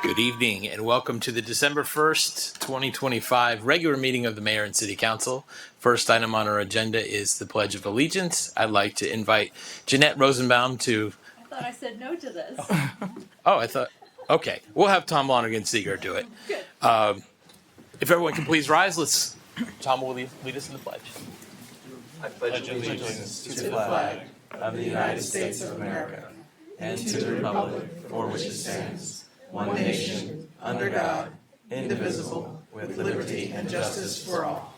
Good evening and welcome to the December 1st, 2025 regular meeting of the Mayor and City Council. First item on our agenda is the Pledge of Allegiance. I'd like to invite Jeanette Rosenbaum to... I thought I said no to this. Okay, we'll have Tom Lonergan-Seeger do it. Good. If everyone can please rise, Tom will lead us in the pledge. I pledge allegiance to the flag of the United States of America and to the republic for which it stands, one nation, under God, indivisible, with liberty and justice for all.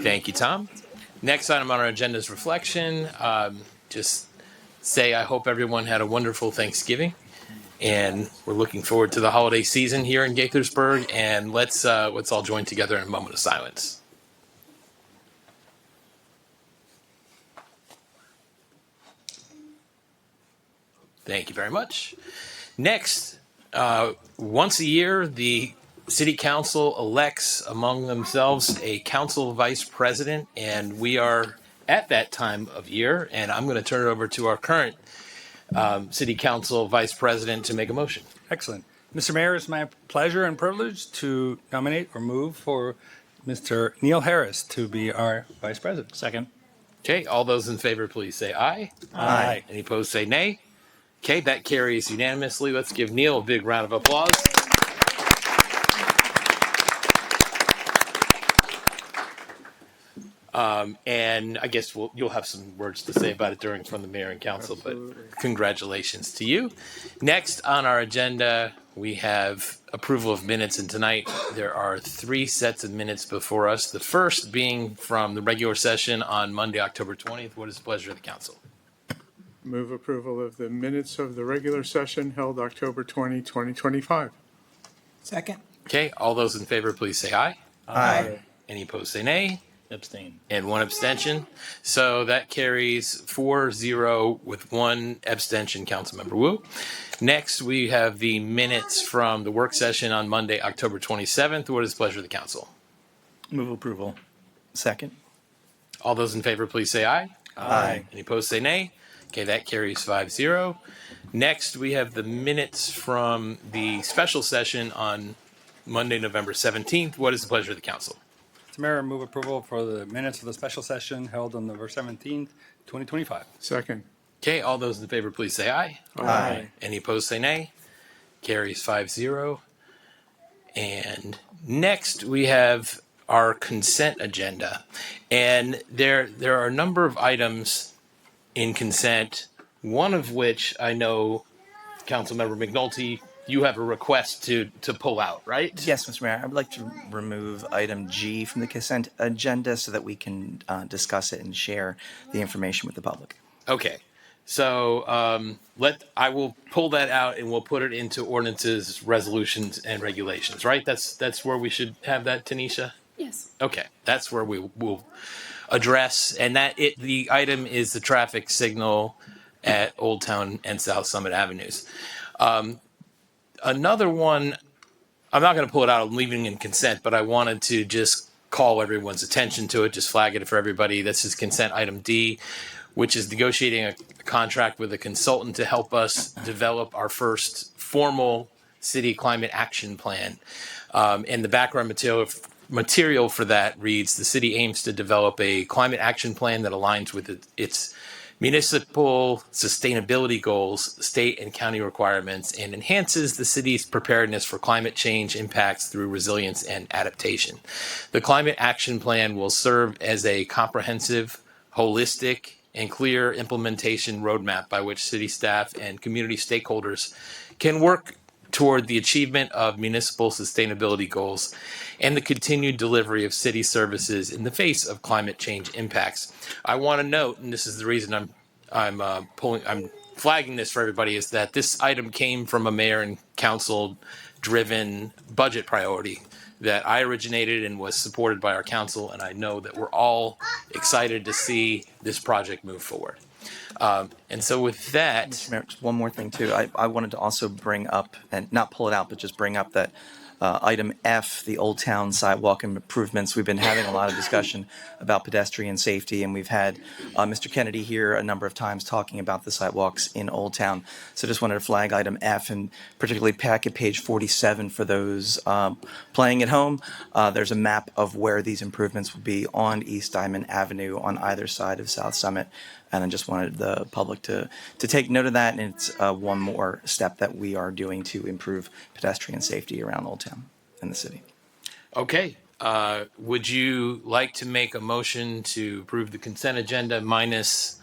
Thank you, Tom. Next item on our agenda is reflection. Just say I hope everyone had a wonderful Thanksgiving, and we're looking forward to the holiday season here in Gaithersburg. And let's all join together in a moment of silence. Thank you very much. Next, once a year, the City Council elects among themselves a council vice president, and we are at that time of year, and I'm going to turn it over to our current City Council vice president to make a motion. Excellent. Mr. Mayor, it's my pleasure and privilege to nominate or move for Mr. Neil Harris to be our vice president. Second. Okay, all those in favor, please say aye. Aye. Any opposed, say nay. Okay, that carries unanimously. Let's give Neil a big round of applause. And I guess you'll have some words to say about it from the mayor and council, but congratulations to you. Next on our agenda, we have approval of minutes, and tonight there are 3 sets of minutes before us. The first being from the regular session on Monday, October 20th. What is the pleasure of the council? Move approval of the minutes of the regular session held October 20, 2025. Second. Okay, all those in favor, please say aye. Aye. Any opposed, say nay. Abstain. And 1 abstention. So that carries 4-0 with 1 abstention, Councilmember Wu. Next, we have the minutes from the work session on Monday, October 27th. What is the pleasure of the council? Move approval. Second. All those in favor, please say aye. Aye. Any opposed, say nay. Okay, that carries 5-0. Next, we have the minutes from the special session on Monday, November 17th. What is the pleasure of the council? Mr. Mayor, move approval for the minutes of the special session held on November 17th, 2025. Second. Okay, all those in favor, please say aye. Aye. Any opposed, say nay. Carries 5-0. And next, we have our consent agenda. And there are a number of items in consent, one of which I know, Councilmember McNulty, you have a request to pull out, right? Yes, Mr. Mayor, I would like to remove item G from the consent agenda so that we can discuss it and share the information with the public. Okay. So I will pull that out and we'll put it into ordinances, resolutions, and regulations, right? That's where we should have that, Tanisha? Yes. Okay, that's where we will address, and the item is the traffic signal at Old Town and South Summit Avenues. Another one, I'm not going to pull it out, I'm leaving in consent, but I wanted to just call everyone's attention to it, just flag it for everybody. This is consent item D, which is negotiating a contract with a consultant to help us develop our first formal city climate action plan. And the background material for that reads, the city aims to develop a climate action plan that aligns with its municipal sustainability goals, state and county requirements, and enhances the city's preparedness for climate change impacts through resilience and adaptation. The climate action plan will serve as a comprehensive, holistic, and clear implementation roadmap by which city staff and community stakeholders can work toward the achievement of municipal sustainability goals and the continued delivery of city services in the face of climate change impacts. I want to note, and this is the reason I'm flagging this for everybody, is that this item came from a mayor and council driven budget priority that I originated and was supported by our council, and I know that we're all excited to see this project move forward. And so with that, Mr. Mayor, just one more thing too. I wanted to also bring up, and not pull it out, but just bring up that Item F, the Old Town sidewalk improvements. We've been having a lot of discussion about pedestrian safety, and we've had Mr. Kennedy here a number of times talking about the sidewalks in Old Town. So just wanted to flag item F, and particularly packet page 47 for those playing at home. There's a map of where these improvements will be on East Diamond Avenue on either side of South Summit. And I just wanted the public to take note of that, and it's one more step that we are doing to improve pedestrian safety around Old Town and the city. Okay. Would you like to make a motion to approve the consent agenda minus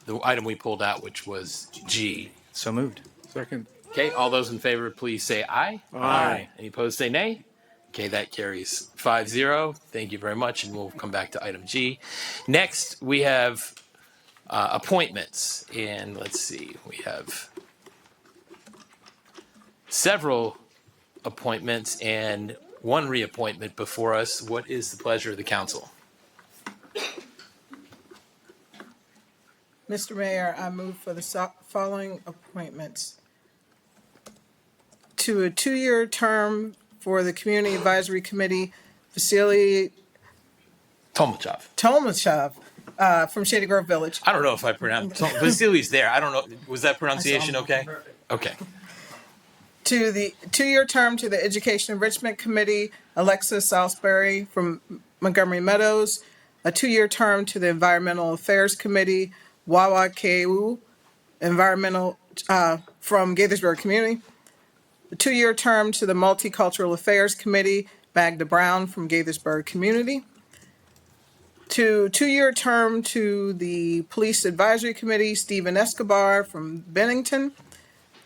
the item we pulled out, which was G? So moved. Second. Okay, all those in favor, please say aye. Aye. Any opposed, say nay. Okay, that carries 5-0. Thank you very much, and we'll come back to item G. Next, we have appointments, and let's see, we have several appointments and one reappointment before us. What is the pleasure of the council? Mr. Mayor, I move for the following appointments. To a 2-year term for the Community Advisory Committee, Vasily Tomachov. From Shady Grove Village. I don't know if I pronounced Vasily's there. I don't know. Was that pronunciation okay? Okay. To the 2-year term to the Education Enrichment Committee, Alexis Salisbury from Montgomery Meadows. A 2-year term to the Environmental Affairs Committee, Wawa Keu, Environmental from Gaithersburg Community. A 2-year term to the Multicultural Affairs Committee, Magda Brown from Gaithersburg Community. To 2-year term to the Police Advisory Committee, Stephen Escobar from Bennington.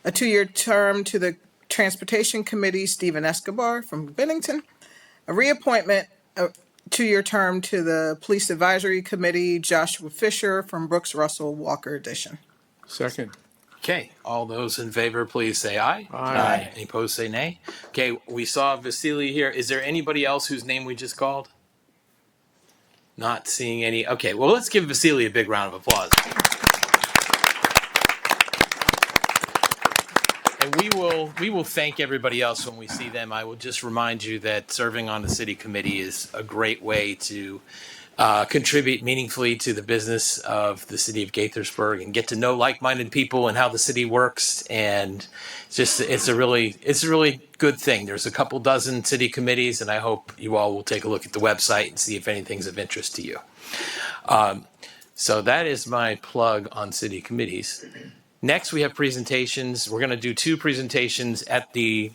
A 2-year term to the Transportation Committee, Stephen Escobar from Bennington. A reappointment, a 2-year term to the Police Advisory Committee, Joshua Fisher from Brooks Russell Walker Edition. Second. Okay, all those in favor, please say aye. Aye. Any opposed, say nay. Okay, we saw Vasily here. Is there anybody else whose name we just called? Not seeing any. Okay, well, let's give Vasily a big round of applause. And we will thank everybody else when we see them. I will just remind you that serving on the city committee is a great way to contribute meaningfully to the business of the city of Gaithersburg and get to know like-minded people and how the city works. And it's a really good thing. There's a couple dozen city committees, and I hope you all will take a look at the website and see if anything's of interest to you. So that is my plug on city committees. Next, we have presentations. We're going to do 2 presentations at the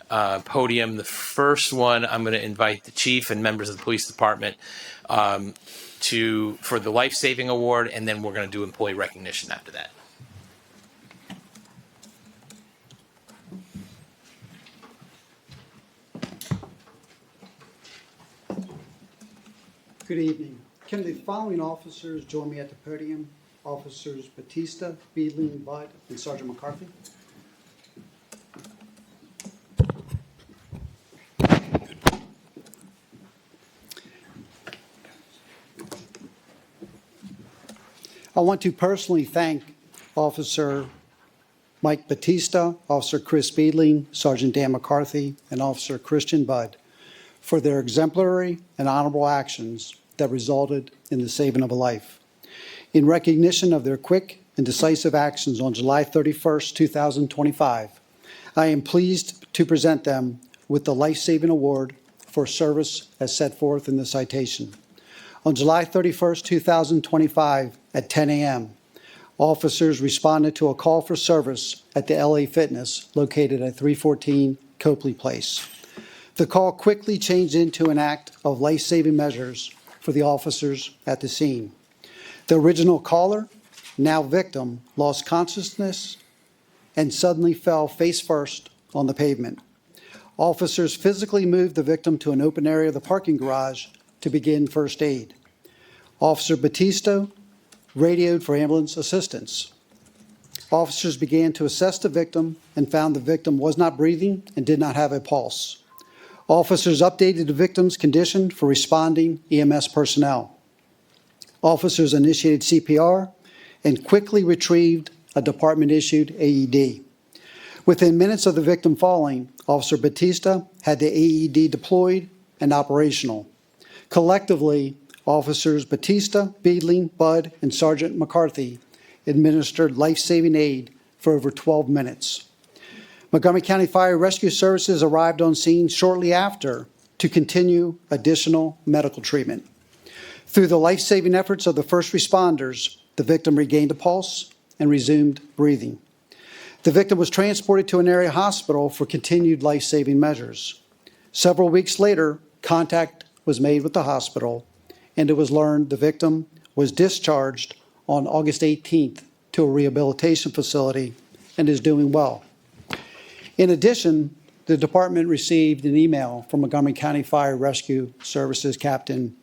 podium. The first one, I'm going to invite the chief and members of the police department for the life-saving award, and then we're going to do employee recognition after that. Good evening. Can the following officers join me at the podium? Officers Batista, Beedling, Budd, and Sergeant McCarthy. I want to personally thank Officer Mike Batista, Officer Chris Beedling, Sergeant Dan McCarthy, and Officer Christian Budd for their exemplary and honorable actions that resulted in the saving of a life. In recognition of their quick and decisive actions on July 31st, 2025, I am pleased to present them with the Life Saving Award for service as set forth in the citation. On July 31st, 2025, at 10 a.m., officers responded to a call for service at the LA Fitness located at 314 Copley Place. The call quickly changed into an act of life-saving measures for the officers at the scene. The original caller, now victim, lost consciousness and suddenly fell face first on the pavement. Officers physically moved the victim to an open area of the parking garage to begin first aid. Officer Batista radioed for ambulance assistance. Officers began to assess the victim and found the victim was not breathing and did not have a pulse. Officers updated the victim's condition for responding EMS personnel. Officers initiated CPR and quickly retrieved a department-issued AED. Within minutes of the victim falling, Officer Batista had the AED deployed and operational. Collectively, Officers Batista, Beedling, Budd, and Sergeant McCarthy administered life-saving aid for over 12 minutes. Montgomery County Fire Rescue Services arrived on scene shortly after to continue additional medical treatment. Through the life-saving efforts of the first responders, the victim regained a pulse and resumed breathing. The victim was transported to an area hospital for continued life-saving measures. Several weeks later, contact was made with the hospital, and it was learned the victim was discharged on August 18th to a rehabilitation facility and is doing well. In addition, the department received an email from Montgomery County Fire Rescue Services Captain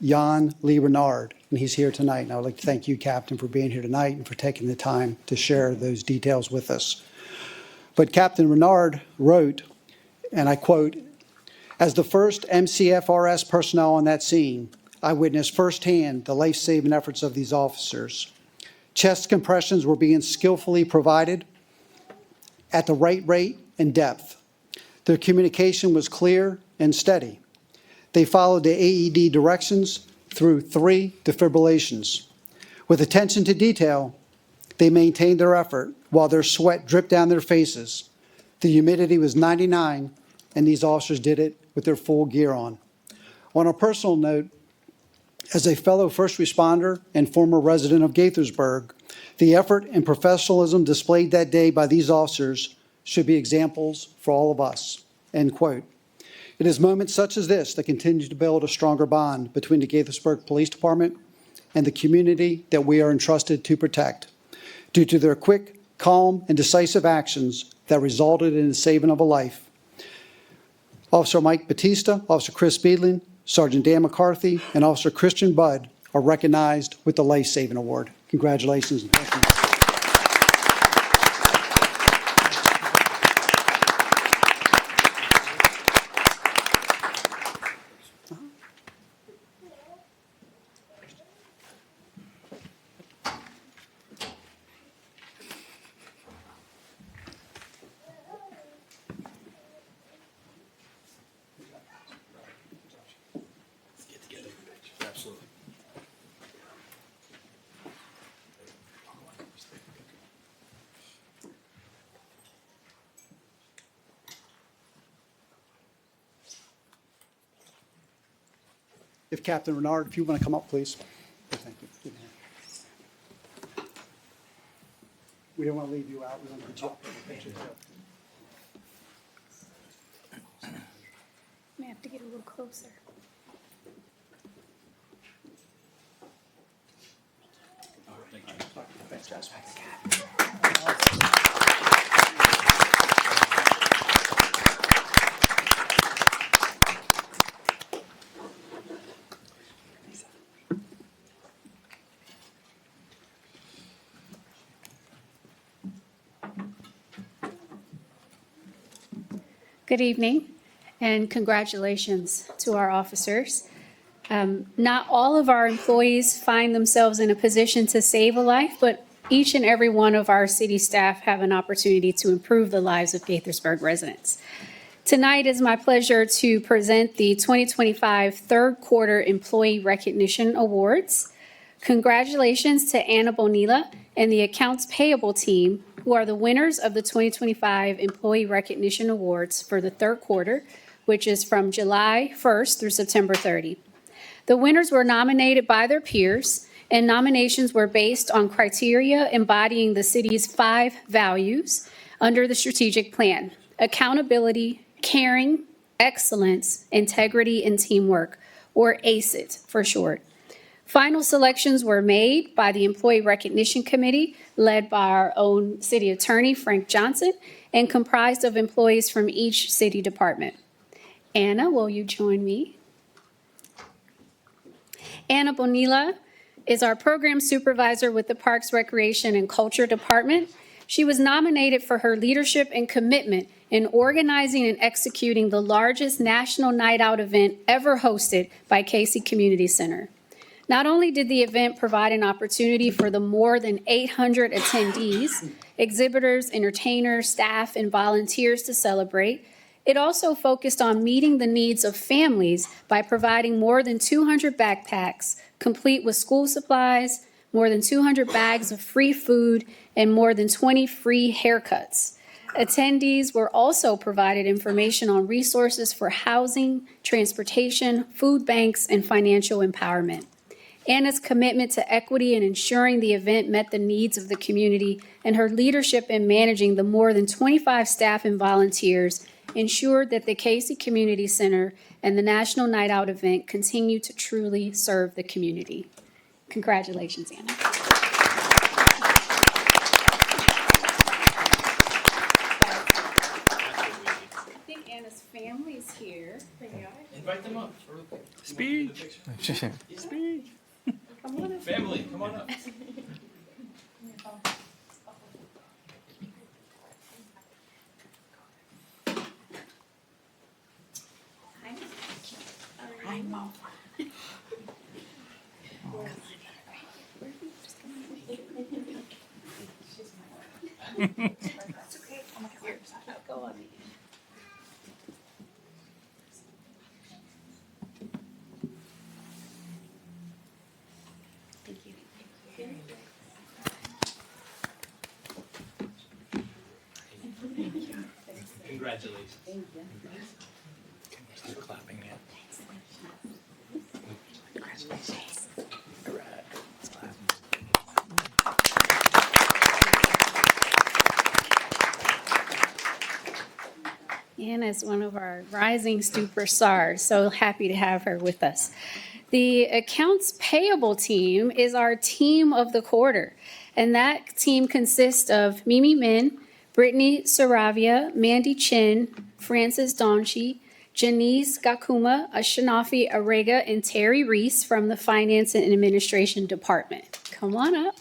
Jan Lee Renard, and he's here tonight. And I would like to thank you, Captain, for being here tonight and for taking the time to share those details with us. But Captain Renard wrote, and I quote, "As the first MCFRS personnel on that scene, I witnessed firsthand the life-saving efforts of these officers. Chest compressions were being skillfully provided at the right rate and depth. Their communication was clear and steady. They followed the AED directions through 3 defibrillations. With attention to detail, they maintained their effort while their sweat dripped down their faces. The humidity was 99, and these officers did it with their full gear on." On a personal note, as a fellow first responder and former resident of Gaithersburg, the effort and professionalism displayed that day by these officers should be examples for all of us, end quote. It is moments such as this that continue to build a stronger bond between the Gaithersburg Police Department and the community that we are entrusted to protect. Due to their quick, calm, and decisive actions that resulted in the saving of a life, Officer Mike Batista, Officer Chris Beedling, Sergeant Dan McCarthy, and Officer Christian Budd are recognized with the Life Saving Award. Congratulations and thank you. If Captain Renard, if you want to come up, please. Thank you. We don't want to leave you out. We want to put you up for the picture. May have to get a little closer. Thanks, guys. Good evening, and congratulations to our officers. Not all of our employees find themselves in a position to save a life, but each and every one of our city staff have an opportunity to improve the lives of Gaithersburg residents. Tonight is my pleasure to present the 2025 Third Quarter Employee Recognition Awards. Congratulations to Anna Bonilla and the Accounts Payable team, who are the winners of the 2025 Employee Recognition Awards for the third quarter, which is from July 1st through September 30. The winners were nominated by their peers, and nominations were based on criteria embodying the city's 5 values under the strategic plan: accountability, caring, excellence, integrity, and teamwork, or ACET for short. Final selections were made by the Employee Recognition Committee, led by our own City Attorney, Frank Johnson, and comprised of employees from each city department. Anna, will you join me? Anna Bonilla is our program supervisor with the Parks, Recreation, and Culture Department. She was nominated for her leadership and commitment in organizing and executing the largest national night out event ever hosted by Casey Community Center. Not only did the event provide an opportunity for the more than 800 attendees, exhibitors, entertainers, staff, and volunteers to celebrate, it also focused on meeting the needs of families by providing more than 200 backpacks, complete with school supplies, more than 200 bags of free food, and more than 20 free haircuts. Attendees were also provided information on resources for housing, transportation, food banks, and financial empowerment. Anna's commitment to equity and ensuring the event met the needs of the community and her leadership in managing the more than 25 staff and volunteers ensured that the Casey Community Center and the National Night Out event continue to truly serve the community. Congratulations, Anna. I think Anna's family is here. Invite them up. Speech. Speech. Come on up. Family, come on up. Congratulations. Start clapping yet. Anna is one of our rising superstars, so happy to have her with us. The accounts payable team is our team of the quarter, and that team consists of Mimi Min, Brittany Saravia, Mandy Chin, Frances Donchi, Janice Gakuma, Ashanafi Arega, and Terry Reese from the Finance and Administration Department. Come on up.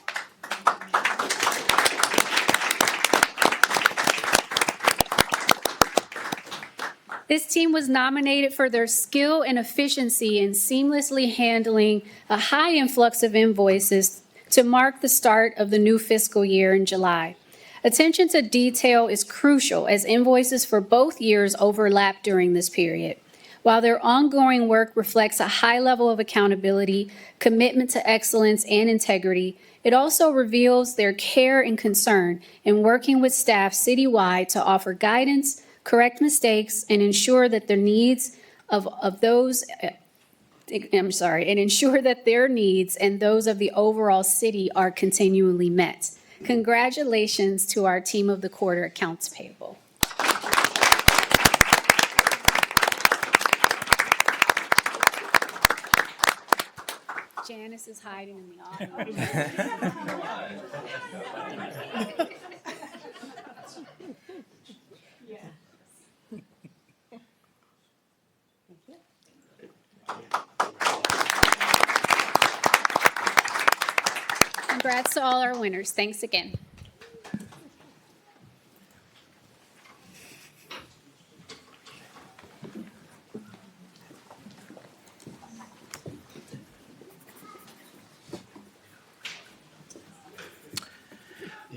This team was nominated for their skill and efficiency in seamlessly handling a high influx of invoices to mark the start of the new fiscal year in July. Attention to detail is crucial as invoices for both years overlap during this period. While their ongoing work reflects a high level of accountability, commitment to excellence, and integrity, it also reveals their care and concern in working with staff citywide to offer guidance, correct mistakes, and ensure that their needs and ensure that their needs and those of the overall city are continually met. Congratulations to our team of the quarter accounts payable. Janice is hiding in the audience. Congrats to all our winners. Thanks again.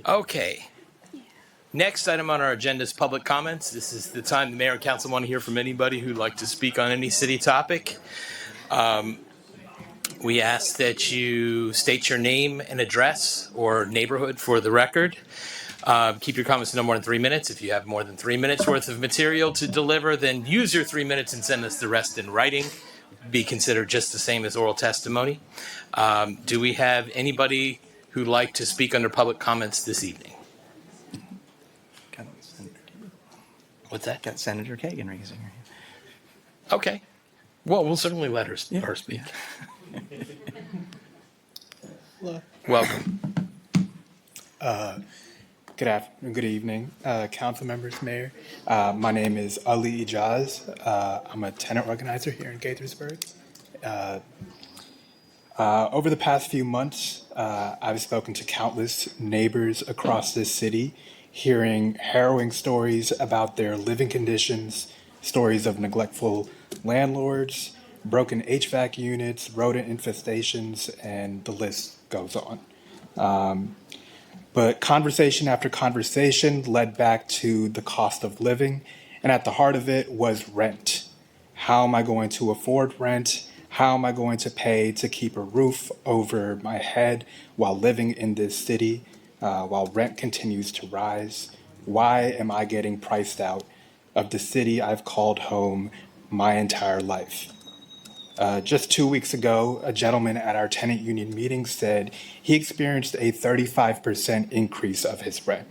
Okay. Next item on our agenda is public comments. This is the time the mayor and council want to hear from anybody who'd like to speak on any city topic. We ask that you state your name and address or neighborhood for the record. Keep your comments to no more than 3 minutes. If you have more than 3 minutes worth of material to deliver, then use your 3 minutes and send us the rest in writing. Be considered just the same as oral testimony. Do we have anybody who'd like to speak under public comments this evening? What's that? Got Senator Kagan raising her hand. Okay. Well, we'll certainly let her speak. Welcome. Good evening, council members, mayor. My name is Ali Ijaz. I'm a tenant organizer here in Gaithersburg. Over the past few months, I've spoken to countless neighbors across this city, hearing harrowing stories about their living conditions, stories of neglectful landlords, broken HVAC units, rodent infestations, and the list goes on. But conversation after conversation led back to the cost of living, and at the heart of it was rent. How am I going to afford rent? How am I going to pay to keep a roof over my head while living in this city, while rent continues to rise? Why am I getting priced out of the city I've called home my entire life? Just 2 weeks ago, a gentleman at our tenant union meeting said he experienced a 35% increase of his rent.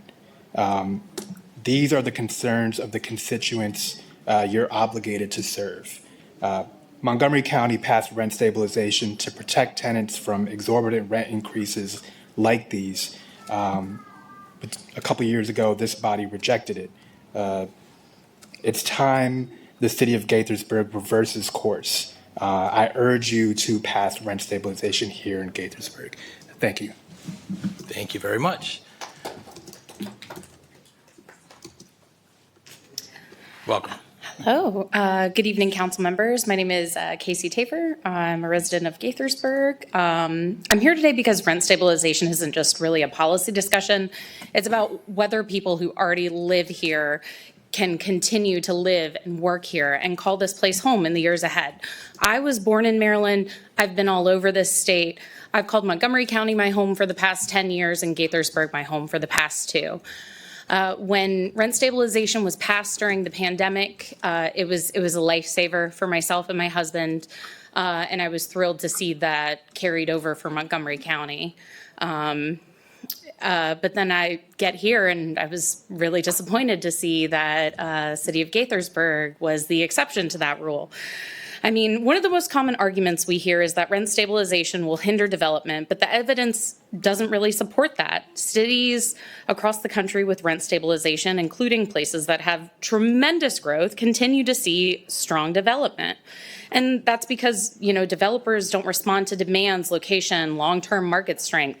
These are the concerns of the constituents you're obligated to serve. Montgomery County passed rent stabilization to protect tenants from exorbitant rent increases like these. But a couple years ago, this body rejected it. It's time the city of Gaithersburg reverses course. I urge you to pass rent stabilization here in Gaithersburg. Thank you. Thank you very much. Welcome. Hello. Good evening, council members. My name is Casey Tafer. I'm a resident of Gaithersburg. I'm here today because rent stabilization isn't just really a policy discussion. It's about whether people who already live here can continue to live and work here and call this place home in the years ahead. I was born in Maryland. I've been all over this state. I've called Montgomery County my home for the past 10 years and Gaithersburg my home for the past 2. When rent stabilization was passed during the pandemic, it was a lifesaver for myself and my husband, and I was thrilled to see that carried over for Montgomery County. But then I get here and I was really disappointed to see that City of Gaithersburg was the exception to that rule. I mean, one of the most common arguments we hear is that rent stabilization will hinder development, but the evidence doesn't really support that. Cities across the country with rent stabilization, including places that have tremendous growth, continue to see strong development. And that's because, developers don't respond to demands, location, long-term market strength.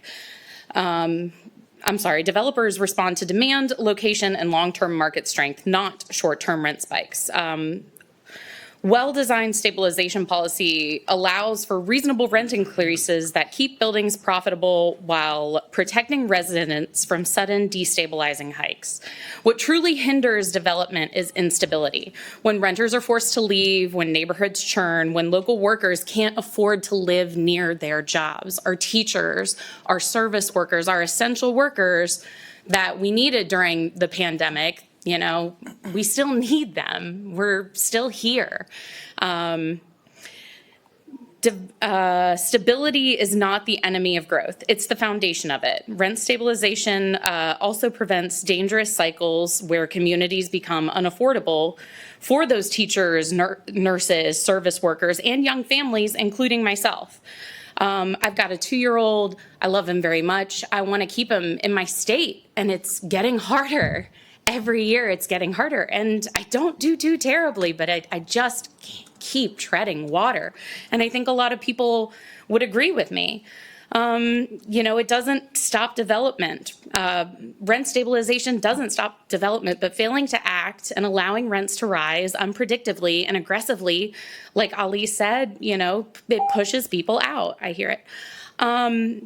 Developers respond to demand, location, and long-term market strength, not short-term rent spikes. Well-designed stabilization policy allows for reasonable rent increases that keep buildings profitable while protecting residents from sudden destabilizing hikes. What truly hinders development is instability. When renters are forced to leave, when neighborhoods churn, when local workers can't afford to live near their jobs, our teachers, our service workers, our essential workers that we needed during the pandemic, we still need them. We're still here. Stability is not the enemy of growth. It's the foundation of it. Rent stabilization also prevents dangerous cycles where communities become unaffordable for those teachers, nurses, service workers, and young families, including myself. I've got a 2-year-old. I love him very much. I want to keep him in my state, and it's getting harder. Every year it's getting harder, and I don't do too terribly, but I just keep treading water. And I think a lot of people would agree with me. It doesn't stop development. Rent stabilization doesn't stop development, but failing to act and allowing rents to rise unpredictably and aggressively, like Ali said, it pushes people out. I hear it.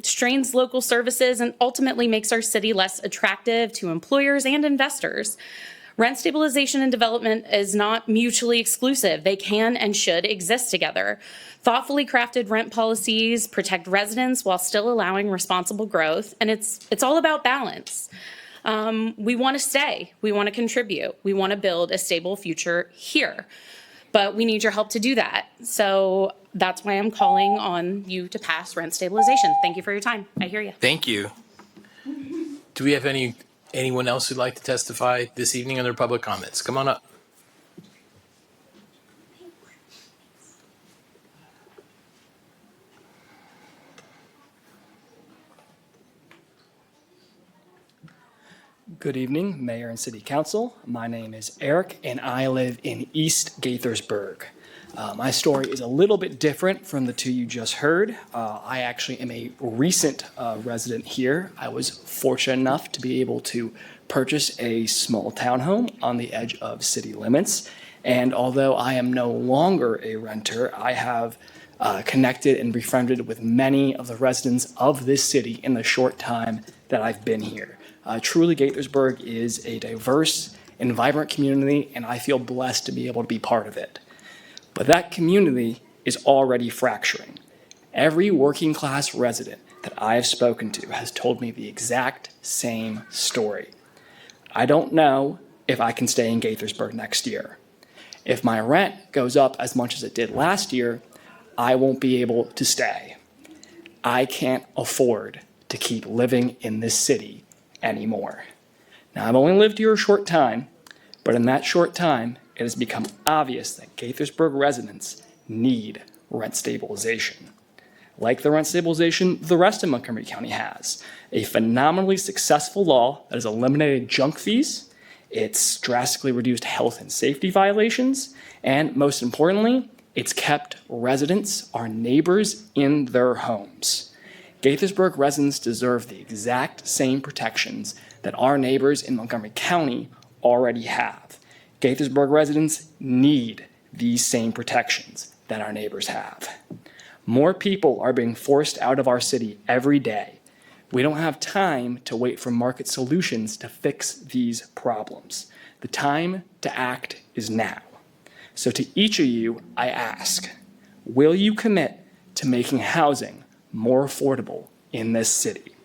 Strains local services and ultimately makes our city less attractive to employers and investors. Rent stabilization and development is not mutually exclusive. They can and should exist together. Thoughtfully crafted rent policies protect residents while still allowing responsible growth, and it's all about balance. We want to stay. We want to contribute. We want to build a stable future here. But we need your help to do that. So that's why I'm calling on you to pass rent stabilization. Thank you for your time. I hear you. Thank you. Do we have anyone else who'd like to testify this evening on their public comments? Come on up. Good evening, Mayor and City Council. My name is Eric, and I live in East Gaithersburg. My story is a little bit different from the two you just heard. I actually am a recent resident here. I was fortunate enough to be able to purchase a small townhome on the edge of city limits, And although I am no longer a renter, I have connected and befriended with many of the residents of this city in the short time that I've been here. Truly, Gaithersburg is a diverse and vibrant community, and I feel blessed to be able to be part of it. But that community is already fracturing. Every working class resident that I have spoken to has told me the exact same story. I don't know if I can stay in Gaithersburg next year. If my rent goes up as much as it did last year, I won't be able to stay. I can't afford to keep living in this city anymore. Now, I've only lived here a short time, but in that short time, it has become obvious that Gaithersburg residents need rent stabilization. Like the rent stabilization the rest of Montgomery County has, a phenomenally successful law that has eliminated junk fees, it's drastically reduced health and safety violations, and most importantly, it's kept residents, our neighbors, in their homes. Gaithersburg residents deserve the exact same protections that our neighbors in Montgomery County already have. Gaithersburg residents need these same protections that our neighbors have. More people are being forced out of our city every day. We don't have time to wait for market solutions to fix these problems. The time to act is now. So to each of you, I ask, will you commit to making housing more affordable in this city?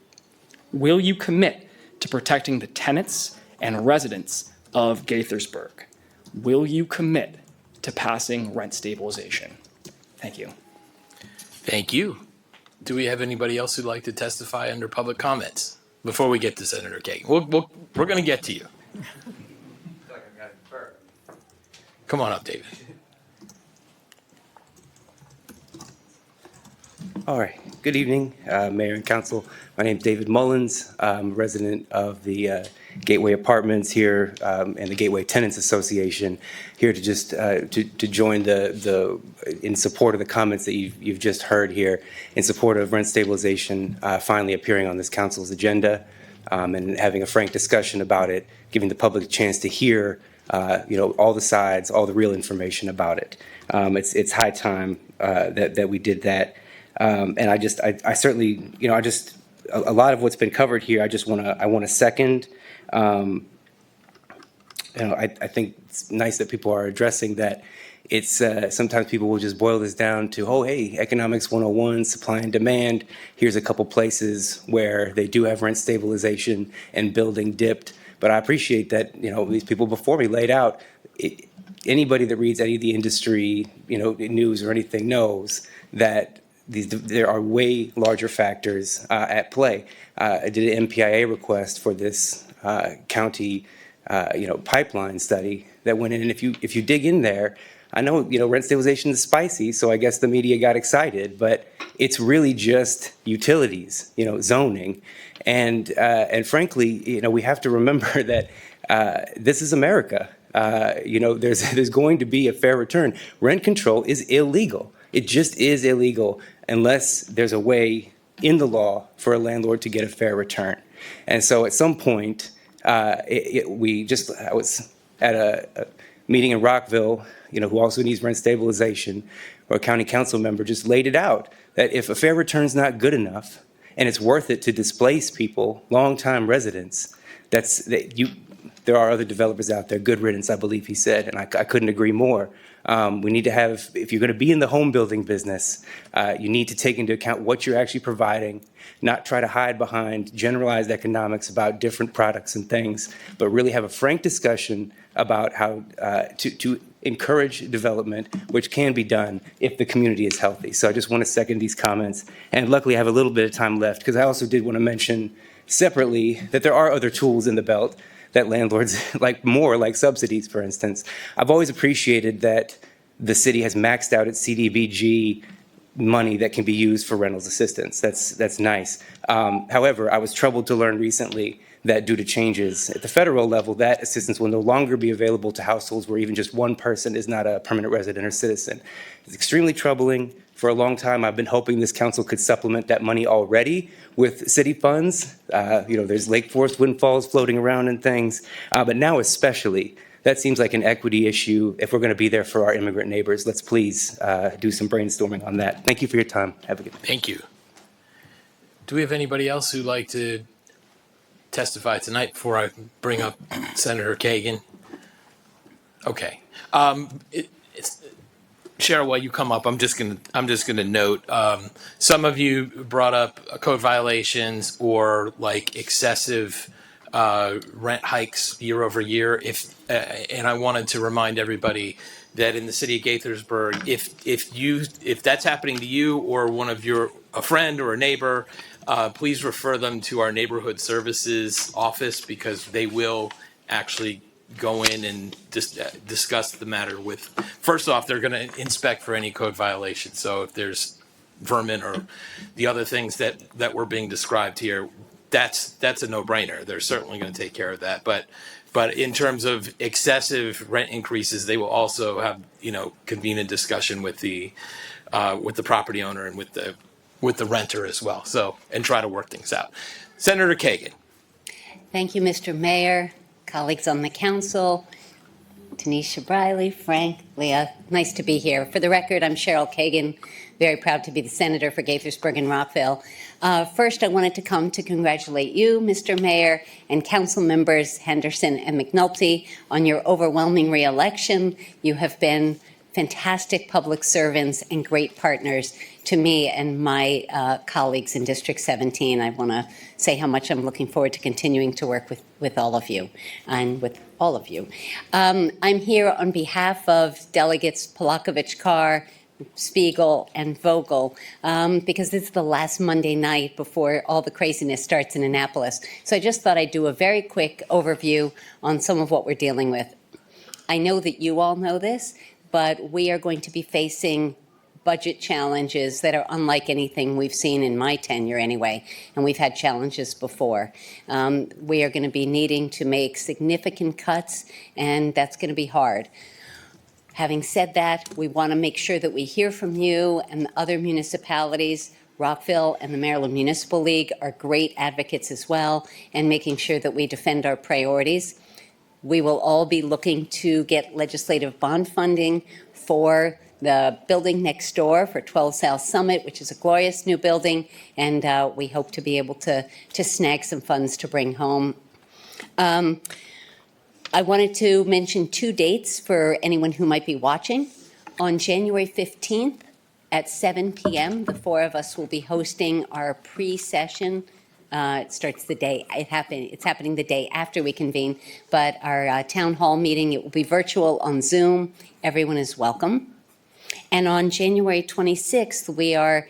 Will you commit to protecting the tenants and residents of Gaithersburg? Will you commit to passing rent stabilization? Thank you. Thank you. Do we have anybody else who'd like to testify under public comments before we get to Senator Kagan? We're going to get to you. Come on up, David. All right. Good evening, Mayor and Council. My name is David Mullins. I'm a resident of the Gateway Apartments here and the Gateway Tenants Association. Here to just to join in support of the comments that you've just heard here, in support of rent stabilization finally appearing on this council's agenda, and having a frank discussion about it, giving the public a chance to hear all the sides, all the real information about it. It's high time that we did that. And I certainly, a lot of what's been covered here, I want to second. I think it's nice that people are addressing that. It's sometimes people will just boil this down to, oh, hey, economics 101, supply and demand. Here's a couple places where they do have rent stabilization and building dipped. But I appreciate that, these people before me laid out, anybody that reads any of the industry, news or anything knows that there are way larger factors at play. I did an MPIA request for this county, pipeline study that went in, and if you dig in there, I know, rent stabilization is spicy, so I guess the media got excited, but it's really just utilities, zoning, and frankly, we have to remember that this is America. There's going to be a fair return. Rent control is illegal. It just is illegal unless there's a way in the law for a landlord to get a fair return. And so at some point, I was at a meeting in Rockville, who also needs rent stabilization, or a county council member just laid it out that if a fair return is not good enough and it's worth it to displace people, longtime residents, there are other developers out there, good riddance, I believe he said, and I couldn't agree more. We need to have, if you're going to be in the home building business, you need to take into account what you're actually providing, not try to hide behind generalized economics about different products and things, but really have a frank discussion about how to encourage development, which can be done if the community is healthy. So I just want to second these comments. And luckily I have a little bit of time left, because I also did want to mention separately that there are other tools in the belt that landlords like subsidies, for instance. I've always appreciated that the city has maxed out its CDBG money that can be used for rentals assistance. That's nice. However, I was troubled to learn recently that due to changes at the federal level, that assistance will no longer be available to households where even just one person is not a permanent resident or citizen. It's extremely troubling. For a long time, I've been hoping this council could supplement that money already with city funds. There's Lake Forest windfalls floating around and things, but now especially that seems like an equity issue. If we're going to be there for our immigrant neighbors, let's please do some brainstorming on that. Thank you for your time. Have a good day. Thank you. Do we have anybody else who'd like to testify tonight before I bring up Senator Kagan? Okay. Cheryl, while you come up, I'm just gonna note, some of you brought up code violations or like excessive rent hikes year over year. And I wanted to remind everybody that in the city of Gaithersburg, if that's happening to you or a friend or a neighbor, please refer them to our neighborhood services office, because they will actually go in and discuss the matter with. First off, they're going to inspect for any code violations. So if there's vermin or the other things that were being described here, that's a no-brainer. They're certainly going to take care of that. But in terms of excessive rent increases, they will also have, convene a discussion with the property owner and with the renter as well. So, and try to work things out. Senator Kagan. Thank you, Mr. Mayor, colleagues on the council, Tanisha Briley, Frank, Leah, nice to be here. For the record, I'm Cheryl Kagan, very proud to be the senator for Gaithersburg and Rockville. First, I wanted to come to congratulate you, Mr. Mayor, and council members Henderson and McNulty on your overwhelming reelection. You have been fantastic public servants and great partners to me and my colleagues in District 17. I want to say how much I'm looking forward to continuing to work with all of you and with all of you. I'm here on behalf of Delegates Polakovich, Carr, Spiegel, and Vogel, because this is the last Monday night before all the craziness starts in Annapolis. So I just thought I'd do a very quick overview on some of what we're dealing with. I know that you all know this, but we are going to be facing budget challenges that are unlike anything we've seen in my tenure anyway, and we've had challenges before. We are going to be needing to make significant cuts, and that's going to be hard. Having said that, we want to make sure that we hear from you and the other municipalities. Rockville and the Maryland Municipal League are great advocates as well, and making sure that we defend our priorities. We will all be looking to get legislative bond funding for the building next door for 12 South Summit, which is a glorious new building, and we hope to be able to snag some funds to bring home. I wanted to mention 2 dates for anyone who might be watching. On January 15th at 7 p.m., the 4 of us will be hosting our pre-session. It starts the day, it's happening the day after we convene, but our town hall meeting, it will be virtual on Zoom. Everyone is welcome. And on January 26th, we are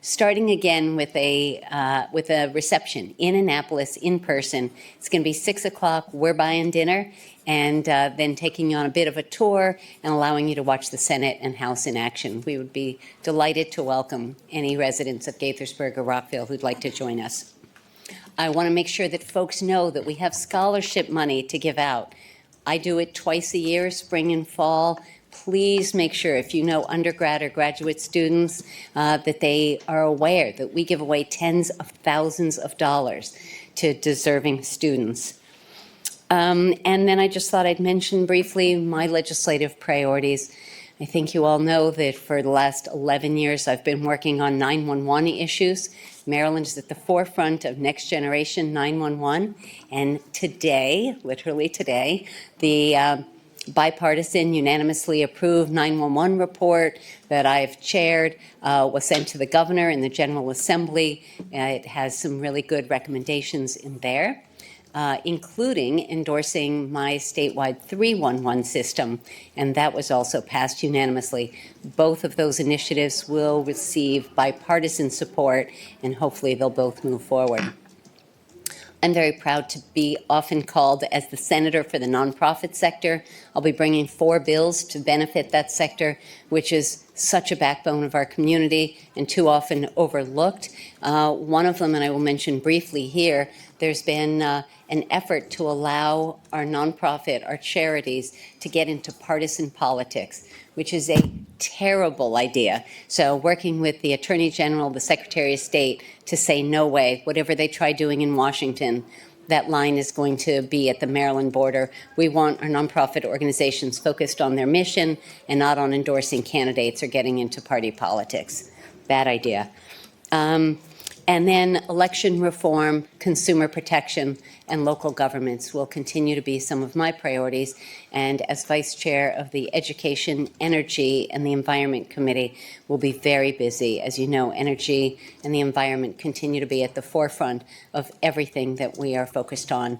starting again with a reception in Annapolis in person. It's going to be 6 o'clock. We're buying dinner and then taking you on a bit of a tour and allowing you to watch the Senate and House in action. We would be delighted to welcome any residents of Gaithersburg or Rockville who'd like to join us. I want to make sure that folks know that we have scholarship money to give out. I do it twice a year, spring and fall. Please make sure, if you know undergrad or graduate students, that they are aware that we give away tens of thousands of dollars to deserving students. And then I just thought I'd mention briefly my legislative priorities. I think you all know that for the last 11 years I've been working on 911 issues. Maryland is at the forefront of next generation 911. And today, literally today, the bipartisan, unanimously approved 911 report that I've chaired was sent to the governor in the General Assembly. It has some really good recommendations in there, including endorsing my statewide 311 system, and that was also passed unanimously. Both of those initiatives will receive bipartisan support, and hopefully they'll both move forward. I'm very proud to be often called as the senator for the nonprofit sector. I'll be bringing 4 bills to benefit that sector, which is such a backbone of our community and too often overlooked. One of them, and I will mention briefly here, there's been an effort to allow our nonprofit, our charities, to get into partisan politics, which is a terrible idea. So working with the Attorney General, the Secretary of State, to say no way, whatever they try doing in Washington, that line is going to be at the Maryland border. We want our nonprofit organizations focused on their mission and not on endorsing candidates or getting into party politics. Bad idea. And then election reform, consumer protection, and local governments will continue to be some of my priorities. And as Vice Chair of the Education, Energy, and the Environment Committee, will be very busy. As you know, energy and the environment continue to be at the forefront of everything that we are focused on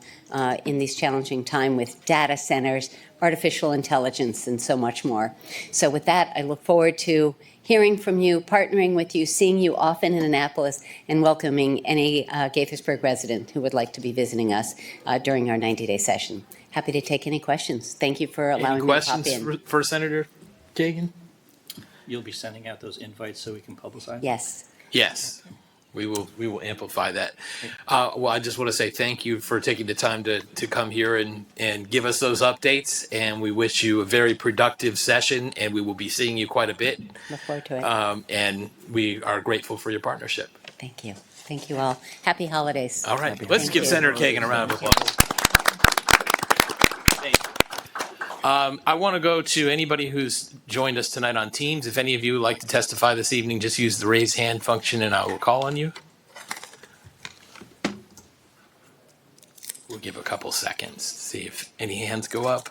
in these challenging times with data centers, artificial intelligence, and so much more. So with that, I look forward to hearing from you, partnering with you, seeing you often in Annapolis, and welcoming any Gaithersburg resident who would like to be visiting us during our 90-day session. Happy to take any questions. Thank you for allowing Any me to pop questions in. for Senator Kagan? You'll be sending out those invites so we can publicize? Yes. Yes, we will amplify that. Well, I just want to say thank you for taking the time to come here and give us those updates. And we wish you a very productive session. And we will be seeing you quite a bit. Look forward to it. And we are grateful for your partnership. Thank you. Thank you all. Happy holidays. All right, let's Thank give you. Senator Kagan a round of applause. I want to go to anybody who's joined us tonight on Teams. If any of you would like to testify this evening, just use the raise hand function and I will call on you. We'll give a couple seconds to see if any hands go up.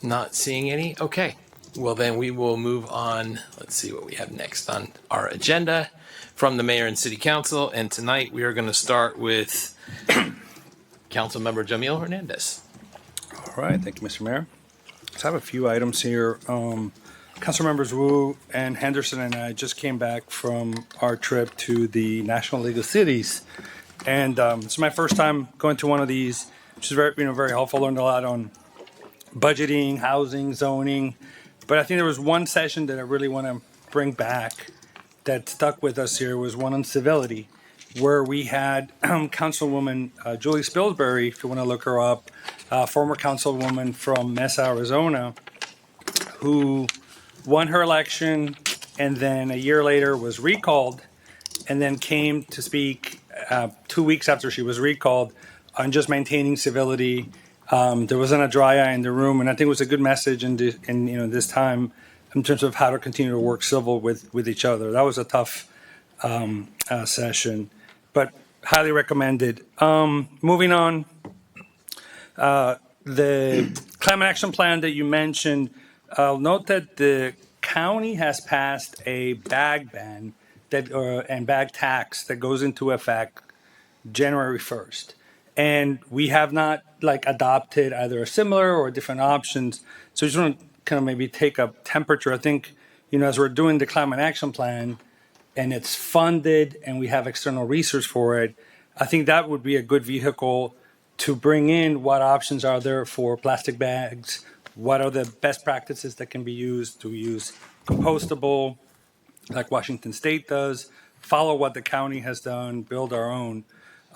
Not seeing any? Okay. Well, then we will move on. Let's see what we have next on our agenda from the mayor and city council. And tonight we are going to start with Councilmember Jamil Hernandez. All right, thank you, Mr. Mayor. So I have a few items here. Council members Wu and Henderson and I just came back from our trip to the National League of Cities. And it's my first time going to one of these, which is very helpful. Learned a lot on budgeting, housing, zoning. But I think there was one session that I really want to bring back that stuck with us here was one on civility, where we had Councilwoman Julie Spilsbury, if you want to look her up, former councilwoman from Mesa, Arizona, who won her election and then a year later was recalled and then came to speak 2 weeks after she was recalled on just maintaining civility. There wasn't a dry eye in the room, and I think it was a good message in this time in terms of how to continue to work civil with each other. That was a tough session, but highly recommended. Moving on, the climate action plan that you mentioned, I'll note that the county has passed a bag ban and bag tax that goes into effect January 1st. And we have not adopted either a similar or different options. So I just want to kind of maybe take a temperature. I think, as we're doing the climate action plan and it's funded and we have external research for it, I think that would be a good vehicle to bring in what options are there for plastic bags, what are the best practices that can be used to use compostable, like Washington State does, follow what the county has done, build our own.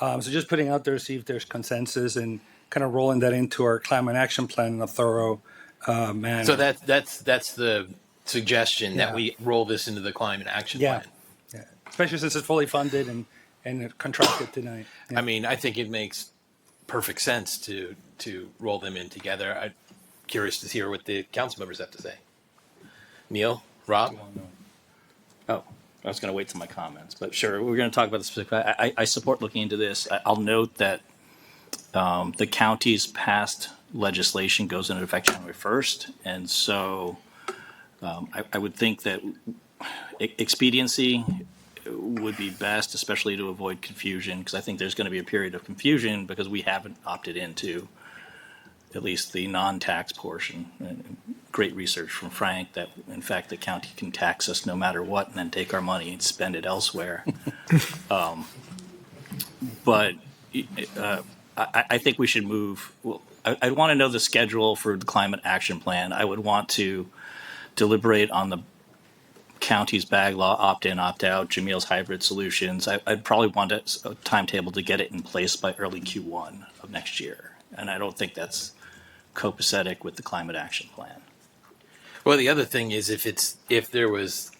So just putting out there, see if there's consensus and kind of rolling that into our climate action plan in a thorough manner. So that's the suggestion that Yeah. we roll this into the climate action Yeah. plan. Yeah, especially since it's fully funded and contracted tonight. Yeah. I mean, I think it makes perfect sense to roll them in together. I'm curious to hear what the council members have to say. Neil, Rob? Oh, I was going to wait till my comments, but sure, we're going to talk about the specific. I support looking into this. I'll note that the county's passed legislation goes into effect January 1st, and so I would think that expediency would be best, especially to avoid confusion, because I think there's going to be a period of confusion because we haven't opted into at least the non-tax portion. And great research from Frank that, in fact, the county can tax us no matter what and then take our money and spend it elsewhere. But I think we should move. Well, I want to know the schedule for the climate action plan. I would want to deliberate on the county's bag law, opt-in, opt-out, Jamil's hybrid solutions. I'd probably want a timetable to get it in place by early Q1 of next year. And I don't think that's copacetic with the climate action plan. Well, the other thing is if there was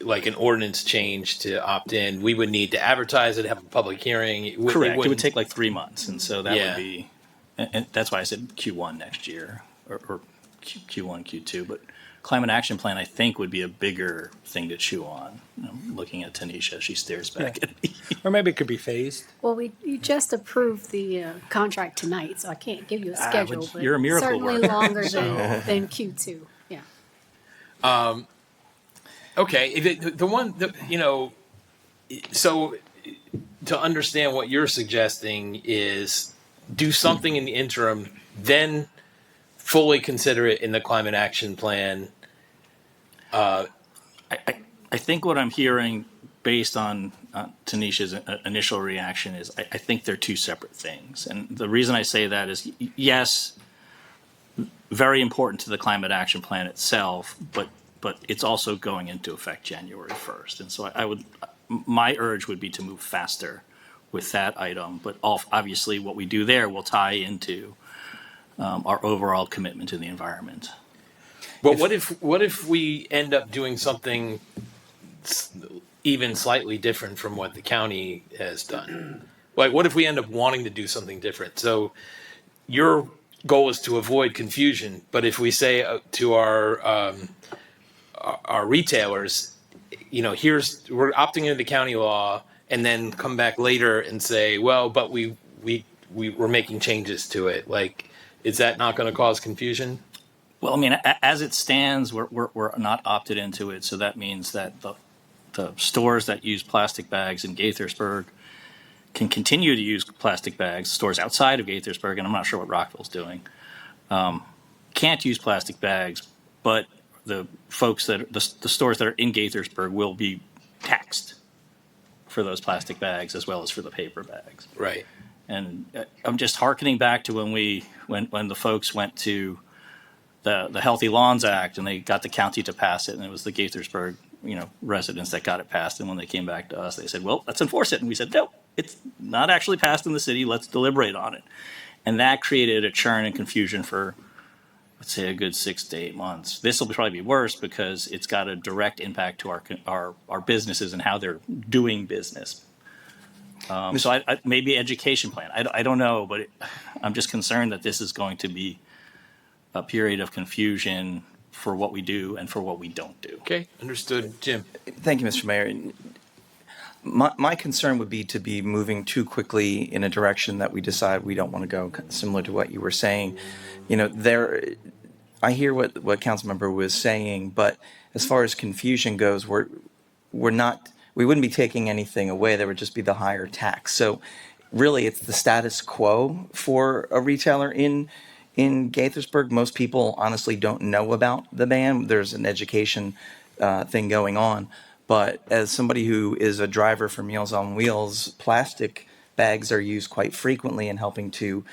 like an ordinance change to opt in, we would need to advertise it, have a public hearing. Correct. It would wouldn't- take like 3 months, and so that Yeah. would be, and that's why I said Q1 next year, or Q1, Q2. But climate action plan, I think, would be a bigger thing to chew on. I'm looking at Tanisha as she stares back at me. Or maybe it could be phased. Well, you just approved the contract tonight, so I can't give you a schedule, but but you're a miracle certainly worker, longer than Q2, yeah. Okay, so to understand what you're suggesting is do something in the interim, then fully consider it in the climate action plan. I think what I'm hearing, based on Tanisha's initial reaction, is I think they're two separate things. And the reason I say that is, yes, very important to the climate action plan itself, but it's also going into effect January 1st. And so my urge would be to move faster with that item. But obviously what we do there will tie into our overall commitment to the environment. But what if we end up doing something even slightly different from what the county has done? Like, what if we end up wanting to do something different? So your goal is to avoid confusion, but if we say to our retailers, we're opting into the county law, and then come back later and say, well, but we're making changes to it. Like, is that not going to cause confusion? Well, I mean, as it stands, we're not opted into it, so that means that the stores that use plastic bags in Gaithersburg can continue to use plastic bags. Stores outside of Gaithersburg, and I'm not sure what Rockville's doing, can't use plastic bags, but the folks the stores that are in Gaithersburg will be taxed for those plastic bags as well as for the paper bags. Right. And I'm just hearkening back to when the folks went to the Healthy Lawns Act and they got the county to pass it, and it was the Gaithersburg residents that got it passed. And when they came back to us, they said, well, let's enforce it. And we said, no, it's not actually passed in the city. Let's deliberate on it. And that created a churn and confusion for, let's say, a good 6 to 8 months. This will probably be worse because it's got a direct impact to our businesses and how they're doing business. So I maybe education plan. I don't know, but I'm just concerned that this is going to be a period of confusion for what we do and for what we don't do. Okay, understood. Jim. Thank you, Mr. Mayor. My concern would be to be moving too quickly in a direction that we decide we don't want to go, similar to what you were saying. I hear what Councilmember was saying, but as far as confusion goes, we wouldn't be taking anything away. There would just be the higher tax. So really, it's the status quo for a retailer in Gaithersburg. Most people honestly don't know about the ban. There's an education thing going on. But as somebody who is a driver for Meals on Wheels, plastic bags are used quite frequently in helping to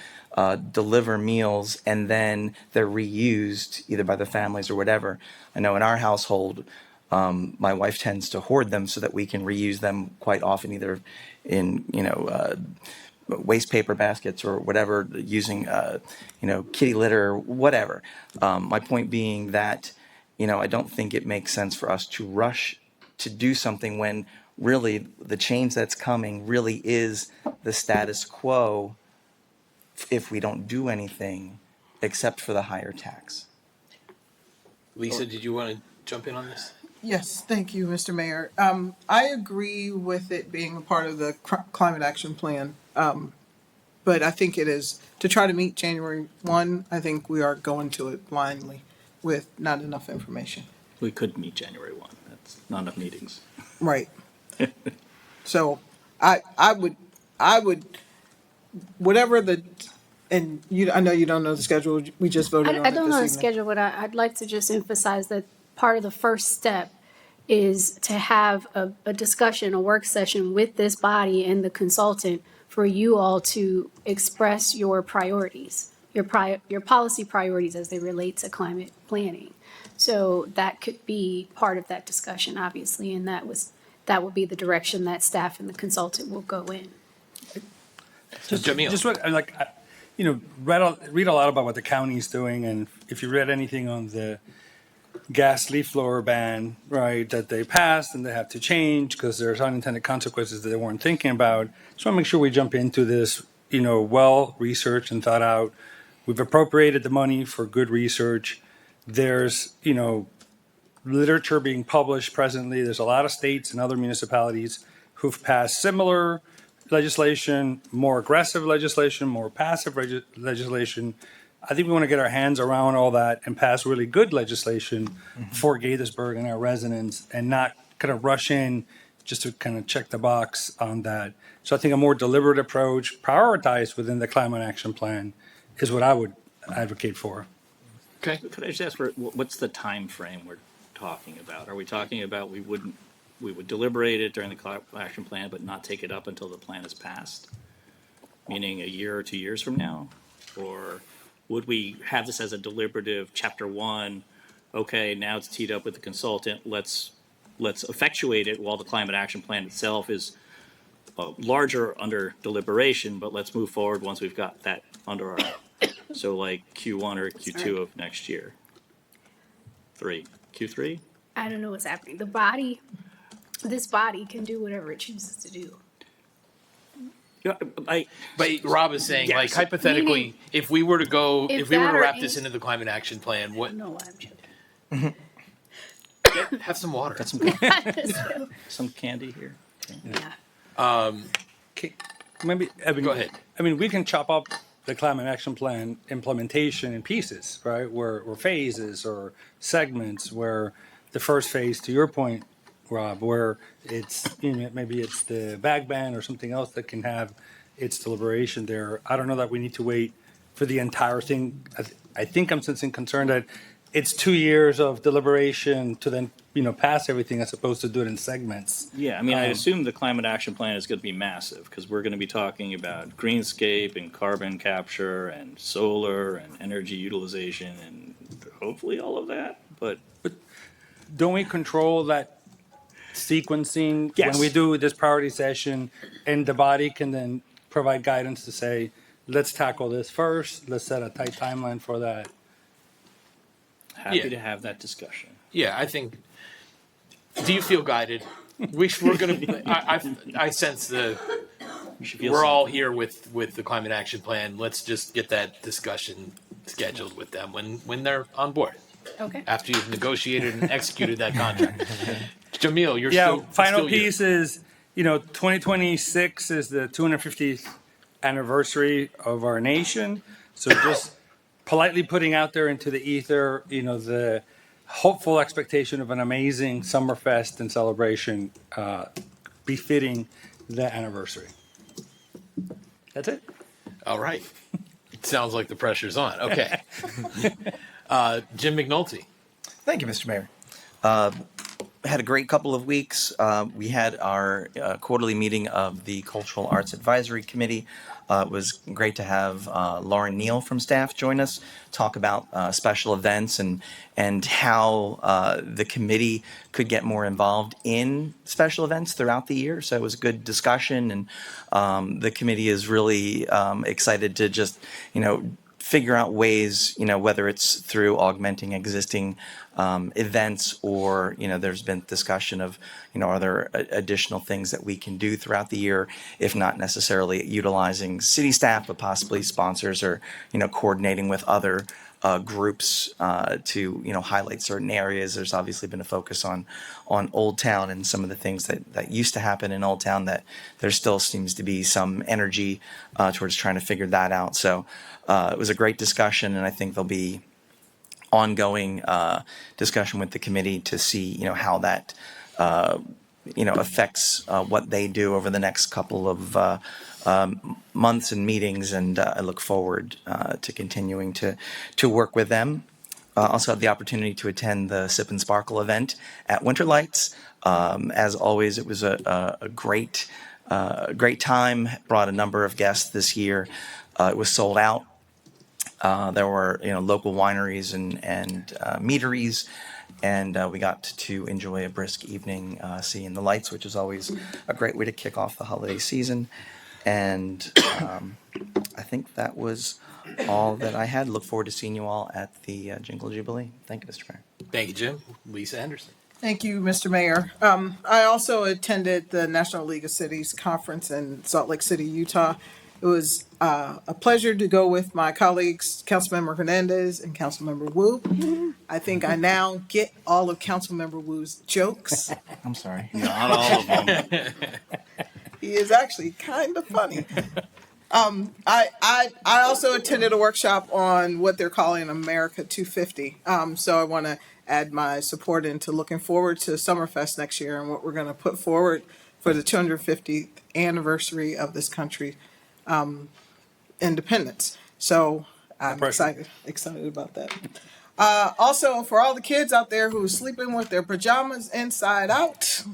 deliver meals, and then they're reused either by the families or whatever. I know in our household, my wife tends to hoard them so that we can reuse them quite often, either in waste paper baskets or whatever, using kitty litter or whatever. My point being that I don't think it makes sense for us to rush to do something when really the change that's coming really is the status quo if we don't do anything except for the higher tax. Lisa, did you want to jump in on this? Yes, thank you, Mr. Mayor. I agree with it being a part of the climate action plan. But I think it is, to try to meet January 1, I think we are going to it blindly with not enough information. We could meet January 1. That's not enough meetings. Right. So I would, whatever I know you don't know the schedule, we just voted on it I don't this know the evening. schedule, but I'd like to just emphasize that part of the first step is to have a discussion, a work session with this body and the consultant for you all to express your priorities, your policy priorities as they relate to climate planning. So that could be part of that discussion, obviously, and that would be the direction that staff and the consultant will go in. Jamil. Just what, read a lot about what the county's doing, and if you read anything on the gas leaf blower ban, right, that they passed and they have to change because there's unintended consequences that they weren't thinking about. So I want to make sure we jump into this, well researched and thought out. We've appropriated the money for good research. There's, literature being published presently. There's a lot of states and other municipalities who've passed similar legislation, more aggressive legislation, more passive legislation. I think we want to get our hands around all that and pass really good legislation for Gaithersburg and our residents and not kind of rush in just to kind of check the box on that. So I think a more deliberate approach, prioritized within the climate action plan, is what I would advocate for. Okay. Could I just ask for, what's the time frame we're talking about? Are we talking about we would deliberate it during the climate action plan, but not take it up until the plan is passed? Meaning a year or 2 years from now? Or would we have this as a deliberative chapter one? Okay, now it's teed up with the consultant. Let's effectuate it while the climate action plan itself is larger under deliberation, but let's move forward once we've got that under our, so like Q1 or Q2 of next year. Q3? I don't know what's happening. This body can do whatever it chooses to do. Yeah, But Rob is saying, Yes. like, hypothetically, Meaning, if we were to go, if if we were that to or wrap this any- into the climate action plan, I what? don't know why I'm joking. Have some water. got some candy here. Yeah. Maybe, Go ahead. We can chop up the climate action plan implementation in pieces, right? Where phases or segments, where the first phase, to your point, Rob, where it's, maybe it's the bag ban or something else that can have its deliberation there. I don't know that we need to wait for the entire thing. I think I'm sensing concern that it's 2 years of deliberation to then, pass everything as opposed to do it in segments. Yeah, I assume the climate action plan is going to be massive because we're going to be talking about greenscape and carbon capture and solar and energy utilization and hopefully all of that. But Don't we control that sequencing Yes. when we do this priority session, and the body can then provide guidance to say, let's tackle this first, let's set a tight timeline for that. happy Yeah. to have that discussion. Yeah, I think. Do you feel guided? We're going to. I sense we're all here with the climate action plan. Let's just get that discussion scheduled with them when they're on board. Okay. After you've negotiated and executed that contract. Jamil, you're Yeah, still final still here. piece is, 2026 is the 250th anniversary of our nation. So just politely putting out there into the ether, the hopeful expectation of an amazing Summerfest and celebration befitting the anniversary. That's it. All right. It sounds like the pressure's on. Okay. Jim McNulty. Thank you, Mr. Mayor. Had a great couple of weeks. We had our quarterly meeting of the Cultural Arts Advisory Committee. It was great to have Lauren Neal from staff join us, talk about special events and how the committee could get more involved in special events throughout the year. So it was a good discussion, and the committee is really excited to just, figure out ways, whether it's through augmenting existing events or, there's been discussion of, are there additional things that we can do throughout the year, if not necessarily utilizing city staff, but possibly sponsors or, coordinating with other groups to, highlight certain areas. There's obviously been a focus on Old Town and some of the things that used to happen in Old Town that there still seems to be some energy towards trying to figure that out. So it was a great discussion, and I think there'll be ongoing discussion with the committee to see, how that, affects what they do over the next couple of months and meetings. And I look forward to continuing to work with them. Also had the opportunity to attend the Sip and Sparkle event at Winter Lights. As always, it was a great time. Brought a number of guests this year. It was sold out. There were local wineries and meaderies, and we got to enjoy a brisk evening seeing the lights, which is always a great way to kick off the holiday season. And I think that was all that I had. Look forward to seeing you all at the Jingle Jubilee. Thank you, Mr. Mayor. Thank you, Jim. Lisa Henderson. Thank you, Mr. Mayor. I also attended the National League of Cities Conference in Salt Lake City, Utah. It was a pleasure to go with my colleagues, Councilmember Hernandez and Councilmember Wu. I think I now get all of Councilmember Wu's jokes. I'm sorry. Not all of them. He is actually kind of funny. I also attended a workshop on what they're calling America 250. So I want to add my support into looking forward to Summerfest next year and what we're going to put forward for the 250th anniversary of this country independence. So I'm excited about that. Also, for all the kids out there who are sleeping with their pajamas inside out,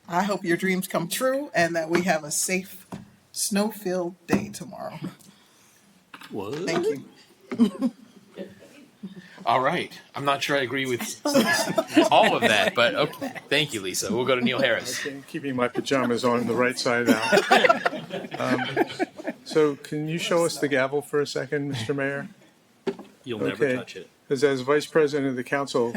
I hope your dreams come true and that we have a safe, snow-filled day tomorrow. What? Thank you. All right. I'm not sure I agree with all of that, but okay. Thank you, Lisa. We'll go to Neil Harris. Okay, keeping my pajamas on the right side out. So can you show us the gavel for a second, Mr. Mayor? You'll never Okay. touch it. Because as Vice President of the Council,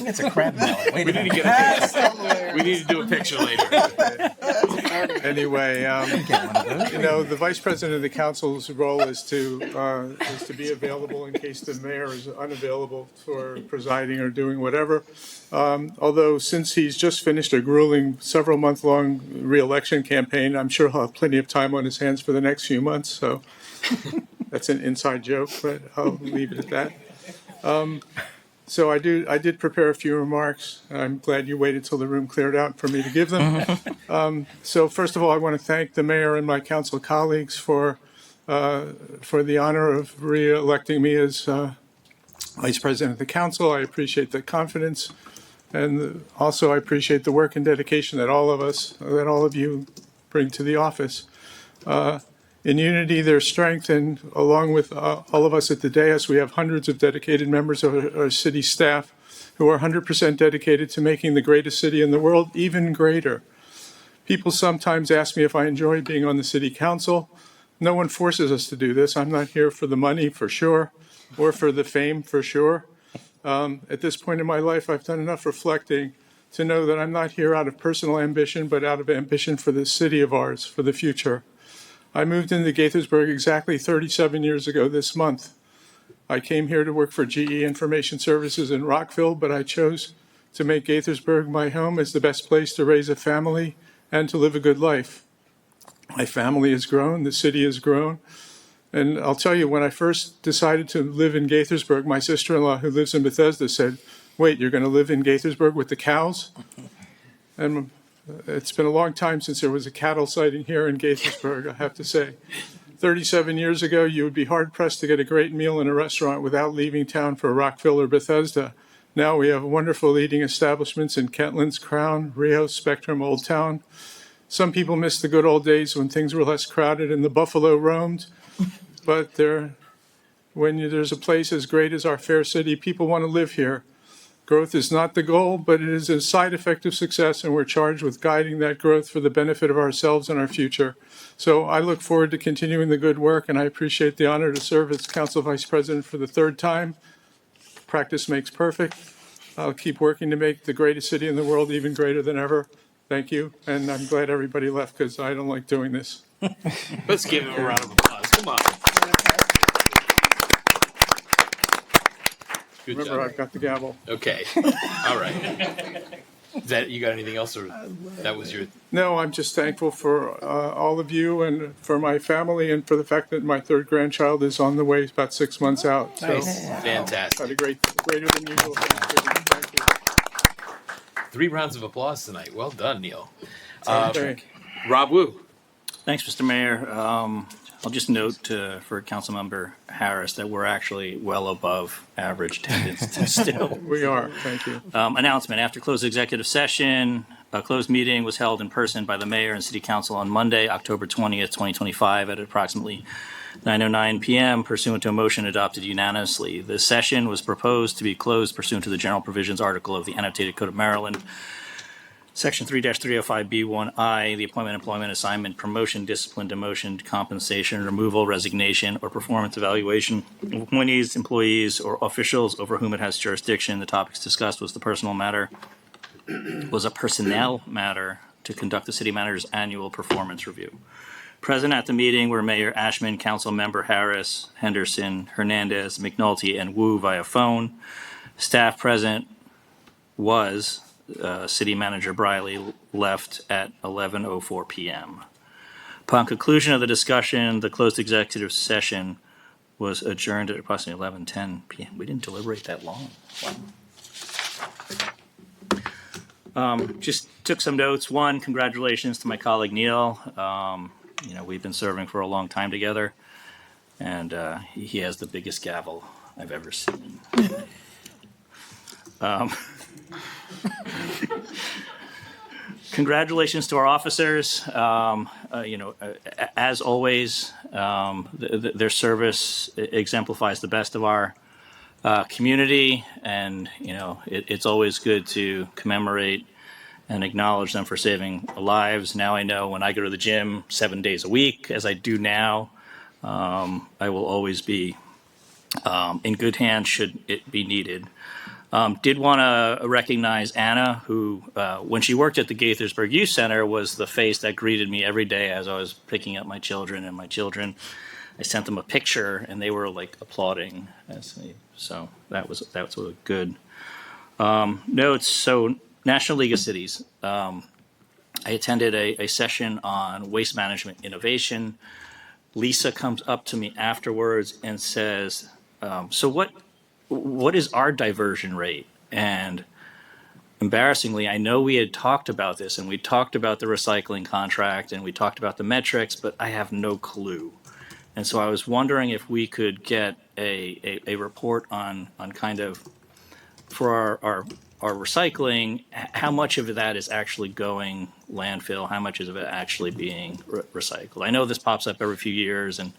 It's a crab mallet. Wait We need to get a picture. We need to do a picture later. anyway, the Vice President of the Council's role is to be available in case the mayor is unavailable for presiding or doing whatever. Although since he's just finished a grueling several-month-long reelection campaign, I'm sure he'll have plenty of time on his hands for the next few months. So that's an inside joke, but I'll leave it at that. So I did prepare a few remarks. I'm glad you waited till the room cleared out for me to give them. So first of all, I want to thank the mayor and my council colleagues for the honor of re-electing me as vice president of the council. I appreciate the confidence, and also I appreciate the work and dedication that all of you bring to the office. In unity, there's strength, and along with all of us at the dais, we have hundreds of dedicated members of our city staff who are 100% dedicated to making the greatest city in the world even greater. People sometimes ask me if I enjoy being on the city council. No one forces us to do this. I'm not here for the money, for sure, or for the fame, for sure. At this point in my life, I've done enough reflecting to know that I'm not here out of personal ambition, but out of ambition for this city of ours, for the future. I moved into Gaithersburg exactly 37 years ago this month. I came here to work for GE Information Services in Rockville, but I chose to make Gaithersburg my home as the best place to raise a family and to live a good life. My family has grown, the city has grown, and I'll tell you, when I first decided to live in Gaithersburg, my sister-in-law who lives in Bethesda said, "Wait, you're going to live in Gaithersburg with the cows?" And it's been a long time since there was a cattle sighting here in Gaithersburg, I have to say. 37 years ago, you would be hard-pressed to get a great meal in a restaurant without leaving town for Rockville or Bethesda. Now we have wonderful eating establishments in Kentlands, Crown, Rio, Spectrum, Old Town. Some people miss the good old days when things were less crowded and the buffalo roamed. But when there's a place as great as our fair city, people want to live here. Growth is not the goal, but it is a side effect of success, and we're charged with guiding that growth for the benefit of ourselves and our future. So I look forward to continuing the good work, and I appreciate the honor to serve as Council Vice President for the third time. Practice makes perfect. I'll keep working to make the greatest city in the world even greater than ever. Thank you, and I'm glad everybody left because I don't like doing this. Let's give him a round of applause. Come on. Good Remember, job. I've got the gavel. Okay. All right. Is that, you got anything else, or that was your? No, I'm just thankful for all of you and for my family and for the fact that my third grandchild is on the way, about 6 months out. So Fantastic. had a greater than usual Thanksgiving. Thank you. 3 rounds of applause tonight. Well done, Neil. Okay. Rob Wu. Thanks, Mr. Mayor. I'll just note for Councilmember Harris that we're actually well above average attendance still. We are. Thank you. Announcement. After closed executive session, a closed meeting was held in person by the mayor and city council on Monday, October 20th, 2025 at approximately 9:09 p.m. pursuant to a motion adopted unanimously. The session was proposed to be closed pursuant to the general provisions article of the Annotated Code of Maryland, Section 3-305B1I, the appointment, employment, assignment, promotion, discipline, demotion, compensation, removal, resignation, or performance evaluation of appointees, employees, or officials over whom it has jurisdiction. The topics discussed was a personnel matter to conduct the city manager's annual performance review. Present at the meeting were Mayor Ashman, Council Member Harris, Henderson, Hernandez, McNulty, and Wu via phone. Staff present was City Manager Briley, left at 11:04 p.m. Upon conclusion of the discussion, the closed executive session was adjourned at approximately 11:10 p.m. We didn't deliberate that long. Just took some notes. One, congratulations to my colleague Neil. We've been serving for a long time together, and he has the biggest gavel I've ever seen. Congratulations to our officers. As always, their service exemplifies the best of our community, and it's always good to commemorate and acknowledge them for saving lives. Now I know when I go to the gym 7 days a week, as I do now, I will always be in good hands should it be needed. Did want to recognize Anna, who, when she worked at the Gaithersburg Youth Center, was the face that greeted me every day as I was picking up my children. And my children, I sent them a picture, and they were like applauding. So that was a good notes. So National League of Cities. I attended a session on waste management innovation. Lisa comes up to me afterwards and says, so what is our diversion rate? And embarrassingly, I know we had talked about this, and we talked about the recycling contract, and we talked about the metrics, but I have no clue. And so I was wondering if we could get a report on kind of, for our recycling, how much of that is actually going landfill, how much of it actually being recycled. I know this pops up every few years, and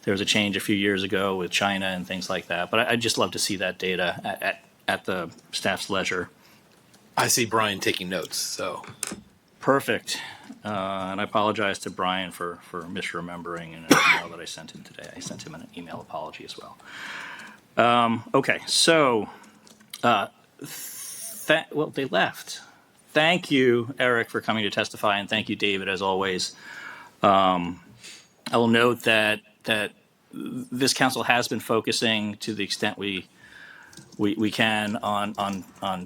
there was a change a few years ago with China and things like that. But I'd just love to see that data at the staff's leisure. I see Brian taking notes, so. Perfect. And I apologize to Brian for misremembering an email that I sent him today. I sent him an email apology as well. Okay, so, they left. Thank you, Eric, for coming to testify, and thank you, David, as always. I will note that this council has been focusing to the extent we can on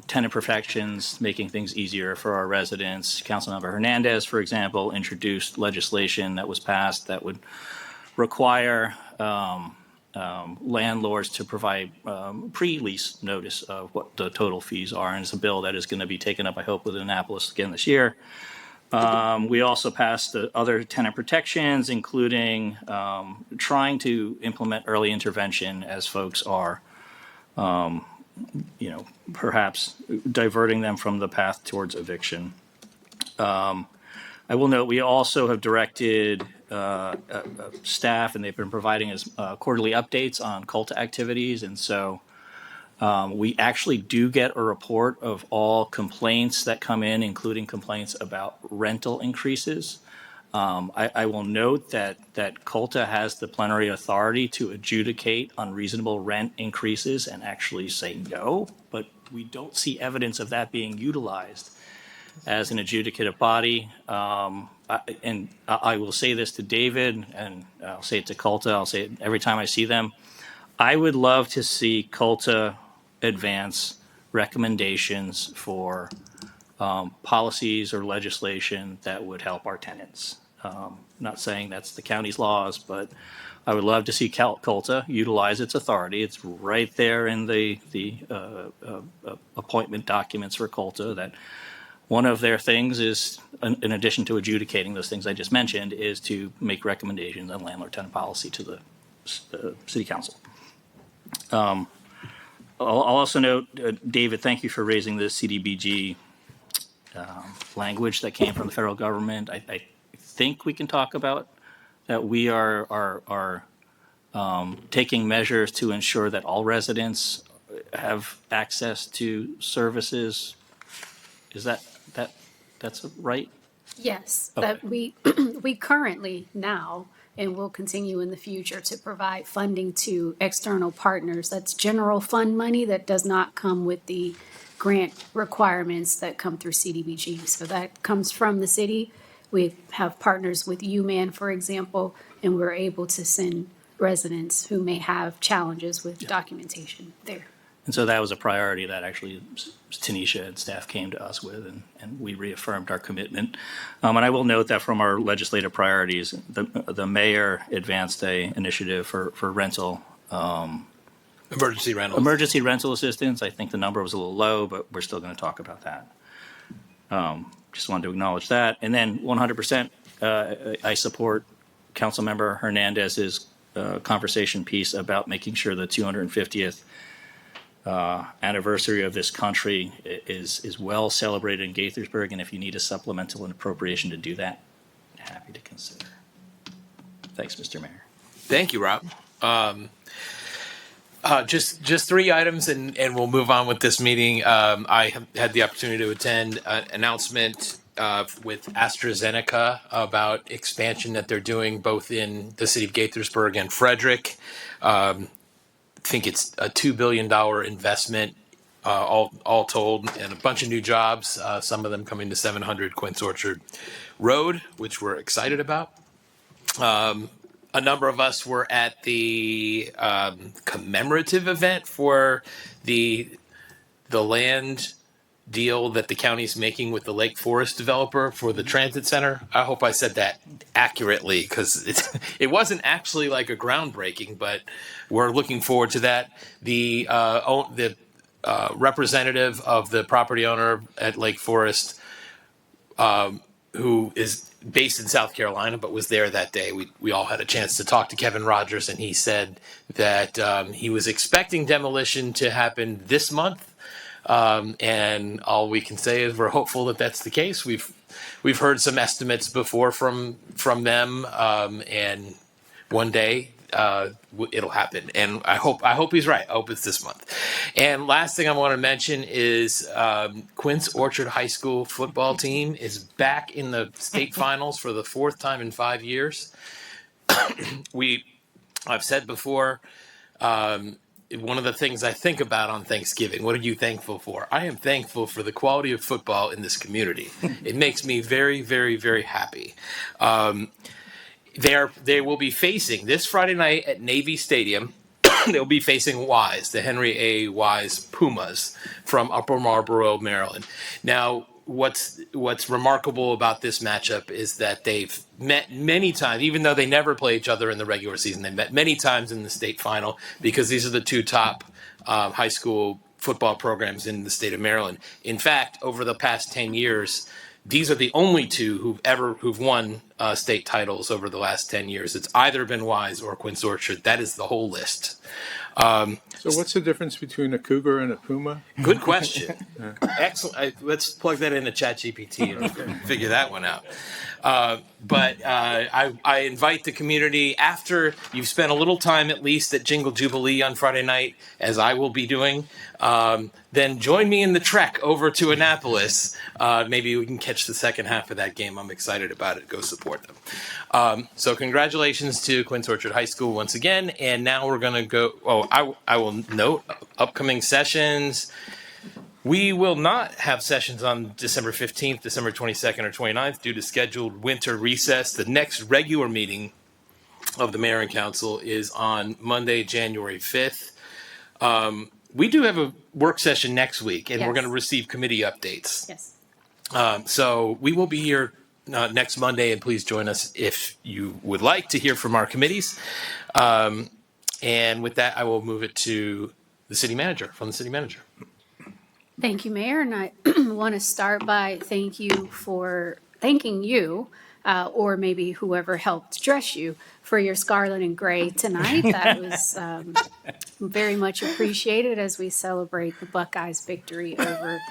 tenant protections, making things easier for our residents. Councilmember Hernandez, for example, introduced legislation that was passed that would require landlords to provide pre-lease notice of what the total fees are, and it's a bill that is going to be taken up, I hope, with Annapolis again this year. We also passed the other tenant protections, including trying to implement early intervention as folks are, perhaps diverting them from the path towards eviction. I will note we also have directed staff, and they've been providing us quarterly updates on COLTA activities, and so we actually do get a report of all complaints that come in, including complaints about rental increases. I will note that COLTA has the plenary authority to adjudicate unreasonable rent increases and actually say no, but we don't see evidence of that being utilized as an adjudicative body. And I will say this to David, and I'll say it to COLTA, I'll say it every time I see them. I would love to see COLTA advance recommendations for policies or legislation that would help our tenants. Not saying that's the county's laws, but I would love to see COLTA utilize its authority. It's right there in the appointment documents for COLTA that one of their things is, in addition to adjudicating those things I just mentioned, is to make recommendations on landlord-tenant policy to the city council. I'll also note, David, thank you for raising the CDBG language that came from the federal government. I think we can talk about that we are taking measures to ensure that all residents have access to services. Is that That's right? Yes, Okay. that we, we currently now and will continue in the future to provide funding to external partners. That's general fund money that does not come with the grant requirements that come through CDBG. So that comes from the city. We have partners with UMAN, for example, and we're able to send residents who may have challenges with documentation there. And so that was a priority that actually Tanisha and staff came to us with, and we reaffirmed our commitment. And I will note that from our legislative priorities, the mayor advanced a initiative for rental, Emergency rental. emergency rental assistance. I think the number was a little low, but we're still going to talk about that. Just wanted to acknowledge that. And then 100%, I support Councilmember Hernandez's conversation piece about making sure the 250th anniversary of this country is well celebrated in Gaithersburg, and if you need a supplemental appropriation to do that, happy to consider. Thanks, Mr. Mayor. Thank you, Rob. Just three items, and we'll move on with this meeting. I have had the opportunity to attend an announcement with AstraZeneca about expansion that they're doing both in the city of Gaithersburg and Frederick. I think it's a $2 billion investment, all told, and a bunch of new jobs, some of them coming to 700 Quince Orchard Road, which we're excited about. A number of us were at the commemorative event for the land deal that the county's making with the Lake Forest developer for the transit center. I hope I said that accurately, because it wasn't actually like a groundbreaking, but we're looking forward to that. The representative of the property owner at Lake Forest, who is based in South Carolina but was there that day, we all had a chance to talk to Kevin Rogers, and he said that he was expecting demolition to happen this month. And all we can say is we're hopeful that that's the case. We've heard some estimates before from them, and one day it'll happen. And I hope he's right. I hope it's this month. And last thing I want to mention is Quince Orchard High School football team is back in the state finals for the fourth time in 5 years. I've said before, one of the things I think about on Thanksgiving, what are you thankful for? I am thankful for the quality of football in this community. It makes me very, very, very happy. They will be facing this Friday night at Navy Stadium. They'll be facing Wise, the Henry A. Wise Pumas from Upper Marlboro, Maryland. Now, what's remarkable about this matchup is that they've met many times, even though they never play each other in the regular season. They met many times in the state final, because these are the two top high school football programs in the state of Maryland. In fact, over the past 10 years, these are the only two who've won state titles over the last 10 years. It's either been Wise or Quince Orchard. That is the whole list. So what's the difference between a cougar and a puma? Good question. Excellent. Let's plug that into ChatGPT and figure that one out. But I invite the community, after you've spent a little time at least at Jingle Jubilee on Friday night, as I will be doing, then join me in the trek over to Annapolis. Maybe we can catch the second half of that game. I'm excited about it. Go support them. So congratulations to Quince Orchard High School once again. And now we're going to go. I will note upcoming sessions. We will not have sessions on December 15th, December 22nd, or 29th due to scheduled winter recess. The next regular meeting of the mayor and council is on Monday, January 5th. We do have a work session next week, and we're Yes. going to receive committee updates. Yes. So we will be here next Monday, and please join us if you would like to hear from our committees. And with that, I will move it to the city manager, from the city manager. Thank you, Mayor, and I want to start by thanking you, or maybe whoever helped dress you, for your scarlet and gray tonight. That was very much appreciated as we celebrate the Buckeyes' victory over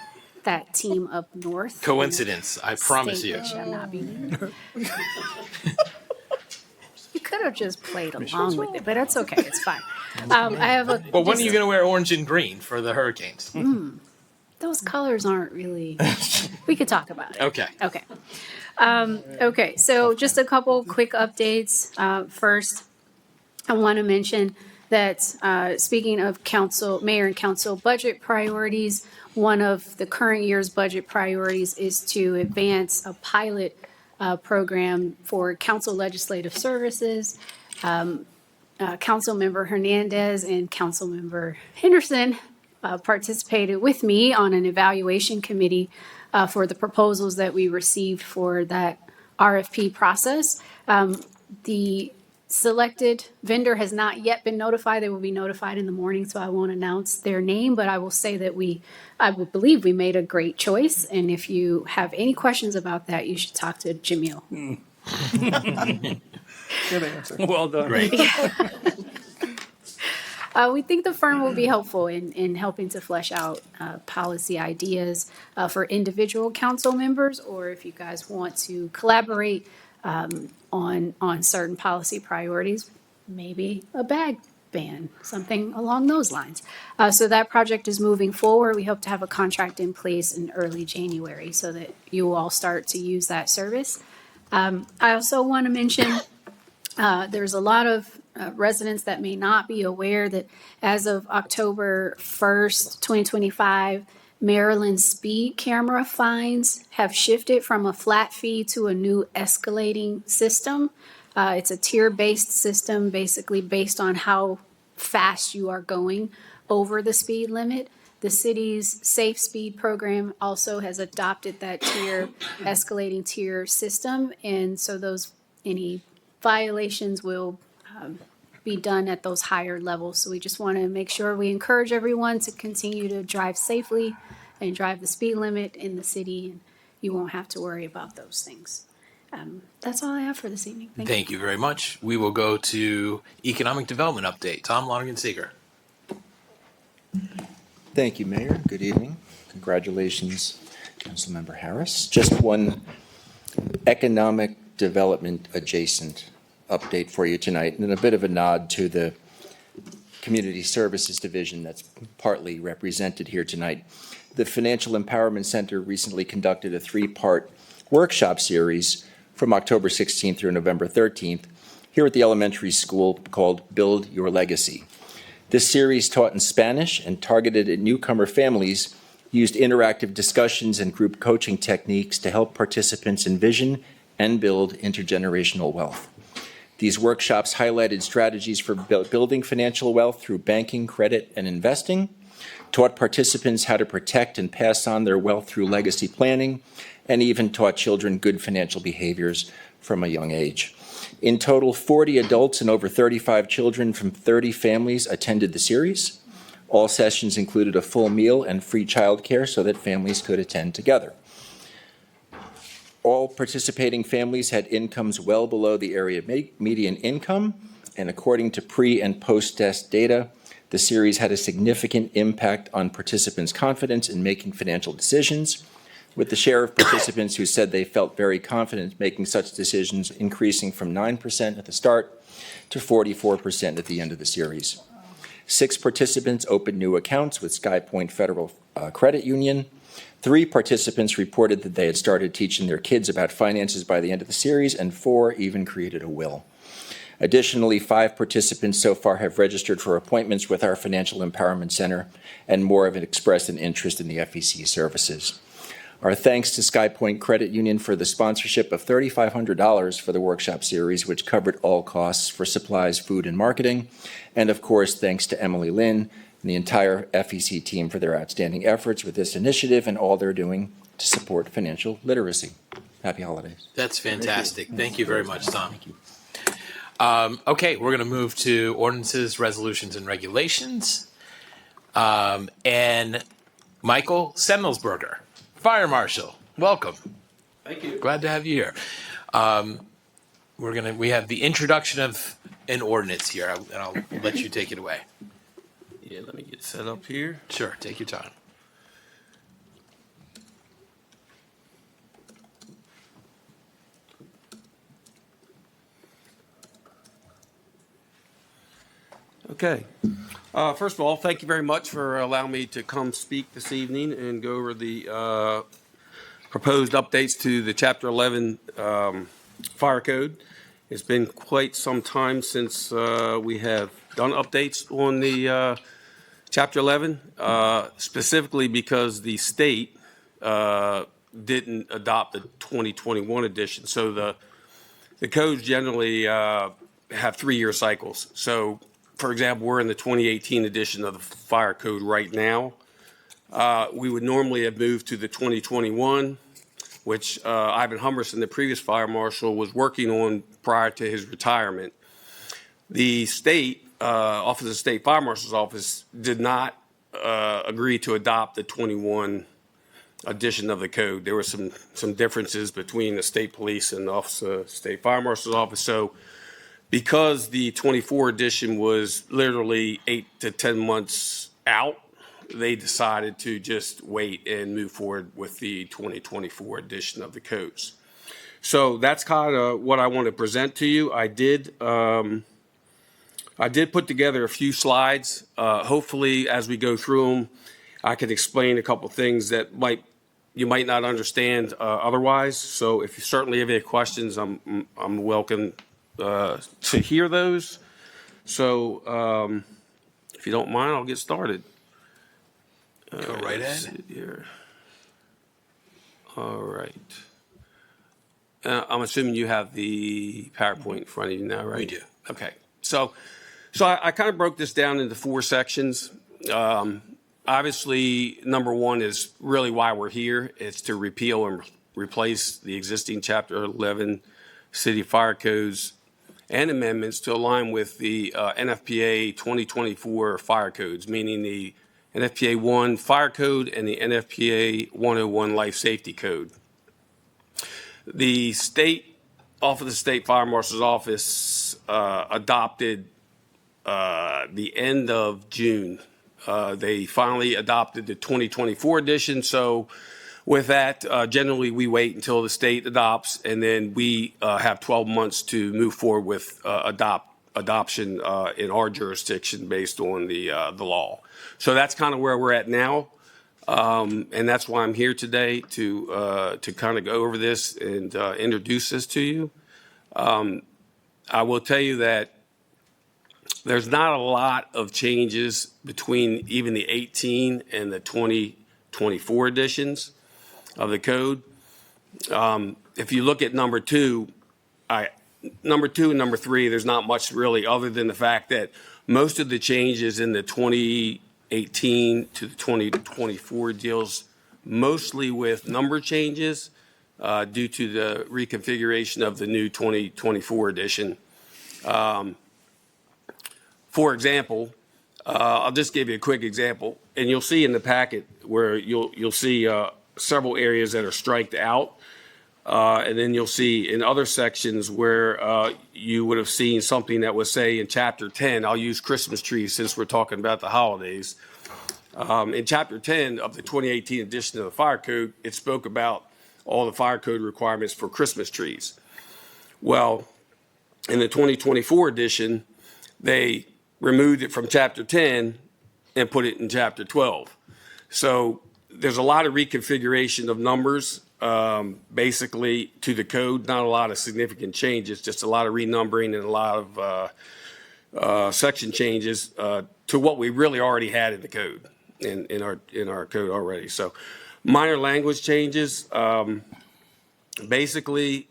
that team up north. Coincidence, I promise State you. that shall not be named. You could have just played along with it, but it's okay. It's fine. I have a. Well, when are you going to wear orange and green for the Hurricanes? Those colors aren't really, we could talk about it. Okay. Okay. Okay, so just a couple quick updates. First, I want to mention that, speaking of council, mayor and council budget priorities, one of the current year's budget priorities is to advance a pilot program for council legislative services. Councilmember Hernandez and Councilmember Henderson participated with me on an evaluation committee for the proposals that we received for that RFP process. The selected vendor has not yet been notified. They will be notified in the morning, so I won't announce their name, but I will say that I would believe we made a great choice. And if you have any questions about that, you should talk to Jamil. Good answer. Well done. Great. We think the firm will be helpful in helping to flesh out policy ideas for individual council members, or if you guys want to collaborate on certain policy priorities, maybe a bag ban, something along those lines. So that project is moving forward. We hope to have a contract in place in early January so that you all start to use that service. I also want to mention there's a lot of residents that may not be aware that as of October 1st, 2025, Maryland speed camera fines have shifted from a flat fee to a new escalating system. It's a tier-based system, basically based on how fast you are going over the speed limit. The city's Safe Speed program also has adopted that escalating tier system, and so any violations will be done at those higher levels. So we just want to make sure we encourage everyone to continue to drive safely and drive the speed limit in the city, and you won't have to worry about those things. That's all I have for this evening. Thank you very much. We will go to economic development update. Tom Lonergan-Seeger. Thank you, Mayor. Good evening. Congratulations, Councilmember Harris. Just one economic development adjacent update for you tonight, and a bit of a nod to the Community Services Division that's partly represented here tonight. The Financial Empowerment Center recently conducted a three-part workshop series from October 16th through November 13th here at the elementary school called Build Your Legacy. This series, taught in Spanish and targeted at newcomer families, used interactive discussions and group coaching techniques to help participants envision and build intergenerational wealth. These workshops highlighted strategies for building financial wealth through banking, credit, and investing, taught participants how to protect and pass on their wealth through legacy planning, and even taught children good financial behaviors from a young age. In total, 40 adults and over 35 children from 30 families attended the series. All sessions included a full meal and free childcare so that families could attend together. All participating families had incomes well below the area median income, and according to pre- and post-test data, the series had a significant impact on participants' confidence in making financial decisions, with the share of participants who said they felt very confident making such decisions increasing from 9% at the start to 44% at the end of the series. 6 participants opened new accounts with SkyPoint Federal Credit Union. 3 participants reported that they had started teaching their kids about finances by the end of the series, and 4 even created a will. Additionally, 5 participants so far have registered for appointments with our Financial Empowerment Center, and more have expressed an interest in the FEC services. Our thanks to SkyPoint Credit Union for the sponsorship of $3,500 for the workshop series, which covered all costs for supplies, food, and marketing. And of course, thanks to Emily Lynn and the entire FEC team for their outstanding efforts with this initiative and all they're doing to support financial literacy. Happy holidays. That's fantastic. Thank you very much, Tom. Thank you. Okay, we're going to move to ordinances, resolutions, and regulations. And Michael Semelsberger, Fire Marshal, welcome. Thank you. Glad to have you here. We have the introduction of an ordinance here, and I'll let you take it away. Yeah, let me get set up here. Sure, take your time. Okay. First of all, thank you very much for allowing me to come speak this evening and go over the proposed updates to the Chapter 11 Fire Code. It's been quite some time since we have done updates on the Chapter 11, specifically because the state didn't adopt the 2021 edition. So the codes generally have 3-year cycles. So, for example, we're in the 2018 edition of the Fire Code right now. We would normally have moved to the 2021, which Ivan Hummerson, the previous fire marshal, was working on prior to his retirement. The state, Office of the State Fire Marshal's Office, did not agree to adopt the 21 edition of the code. There were some differences between the state police and the Office of the State Fire Marshal's Office. So because the 24 edition was literally 8 to 10 months out, they decided to just wait and move forward with the 2024 edition of the codes. So that's kind of what I want to present to you. I did put together a few slides. Hopefully, as we go through them, I can explain a couple things that you might not understand otherwise. So if you certainly have any questions, I'm welcome to hear those. So if you don't mind, I'll get started. Go right ahead. Here. All right. I'm assuming you have the PowerPoint in front of you now, right? We do. Okay. So I kind of broke this down into 4 sections. Obviously, number 1 is really why we're here. It's to repeal and replace the existing Chapter 11 city fire codes and amendments to align with the NFPA 2024 fire codes, meaning the NFPA 1 Fire Code and the NFPA 101 Life Safety Code. The state, Office of the State Fire Marshal's Office adopted the end of June. They finally adopted the 2024 edition. So with that, generally we wait until the state adopts, and then we have 12 months to move forward with adoption in our jurisdiction based on the law. So that's kind of where we're at now, and that's why I'm here today to kind of go over this and introduce this to you. I will tell you that there's not a lot of changes between even the 18 and the 2024 editions of the code. If you look at number 2 and number 3, there's not much really other than the fact that most of the changes in the 2018 to the 2024 deals mostly with number changes due to the reconfiguration of the new 2024 edition. For example, I'll just give you a quick example, and you'll see in the packet where you'll see several areas that are striked out. And then you'll see in other sections where you would have seen something that would say in Chapter 10, I'll use Christmas trees since we're talking about the holidays. In Chapter 10 of the 2018 edition of the Fire Code, it spoke about all the Fire Code requirements for Christmas trees. Well, in the 2024 edition, they removed it from Chapter 10 and put it in Chapter 12. So there's a lot of reconfiguration of numbers basically to the code, not a lot of significant changes, just a lot of renumbering and a lot of section changes to what we really already had in the code, in our code already. So minor language changes. Basically,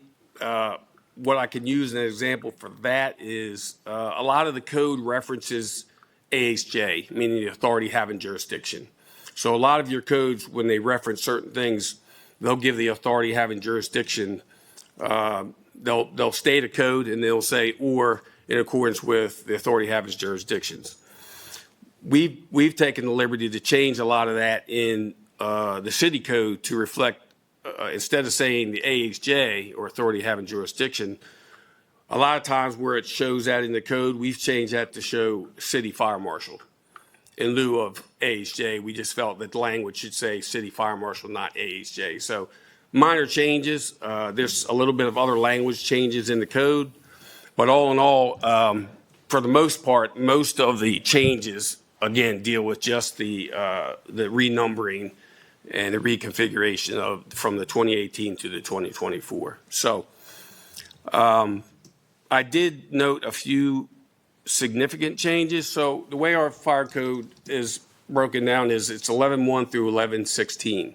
what I can use as an example for that is a lot of the code references AHJ, meaning the authority having jurisdiction. So a lot of your codes, when they reference certain things, they'll give the authority having jurisdiction. They'll state a code and they'll say, or in accordance with the authority having jurisdictions. We've taken the liberty to change a lot of that in the city code to reflect, instead of saying the AHJ or authority having jurisdiction, a lot of times where it shows that in the code, we've changed that to show city fire marshal. In lieu of AHJ, we just felt that the language should say city fire marshal, not AHJ. So minor changes. There's a little bit of other language changes in the code. But all in all, for the most part, most of the changes again, deal with just the renumbering and the reconfiguration from the 2018 to the 2024. So I did note a few significant changes. So the way our fire code is broken down is it's 11.1 through 11.16.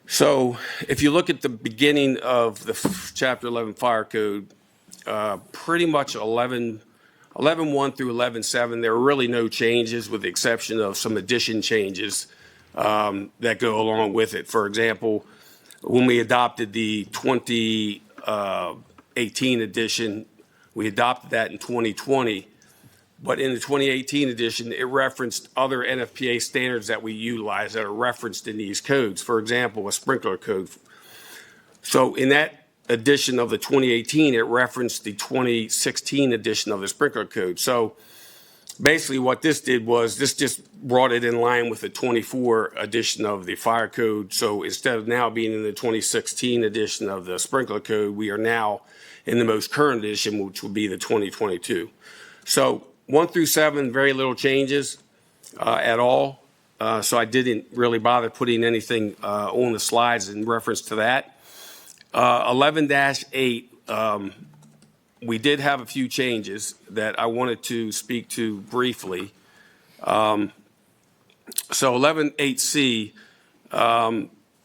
So if you look at the beginning of the Chapter 11 Fire Code, pretty much 11.1 through 11.7, there are really no changes with the exception of some addition changes that go along with it. For example, when we adopted the 2018 edition, we adopted that in 2020. But in the 2018 edition, it referenced other NFPA standards that we utilize that are referenced in these codes. For example, a sprinkler code. So in that edition of the 2018, it referenced the 2016 edition of the sprinkler code. So basically what this did was this just brought it in line with the 24 edition of the fire code. So instead of now being in the 2016 edition of the sprinkler code, we are now in the most current edition, which would be the 2022. So 1 through 7, very little changes at all. So I didn't really bother putting anything on the slides in reference to that. 11-8, we did have a few changes that I wanted to speak to briefly. So 11.8C,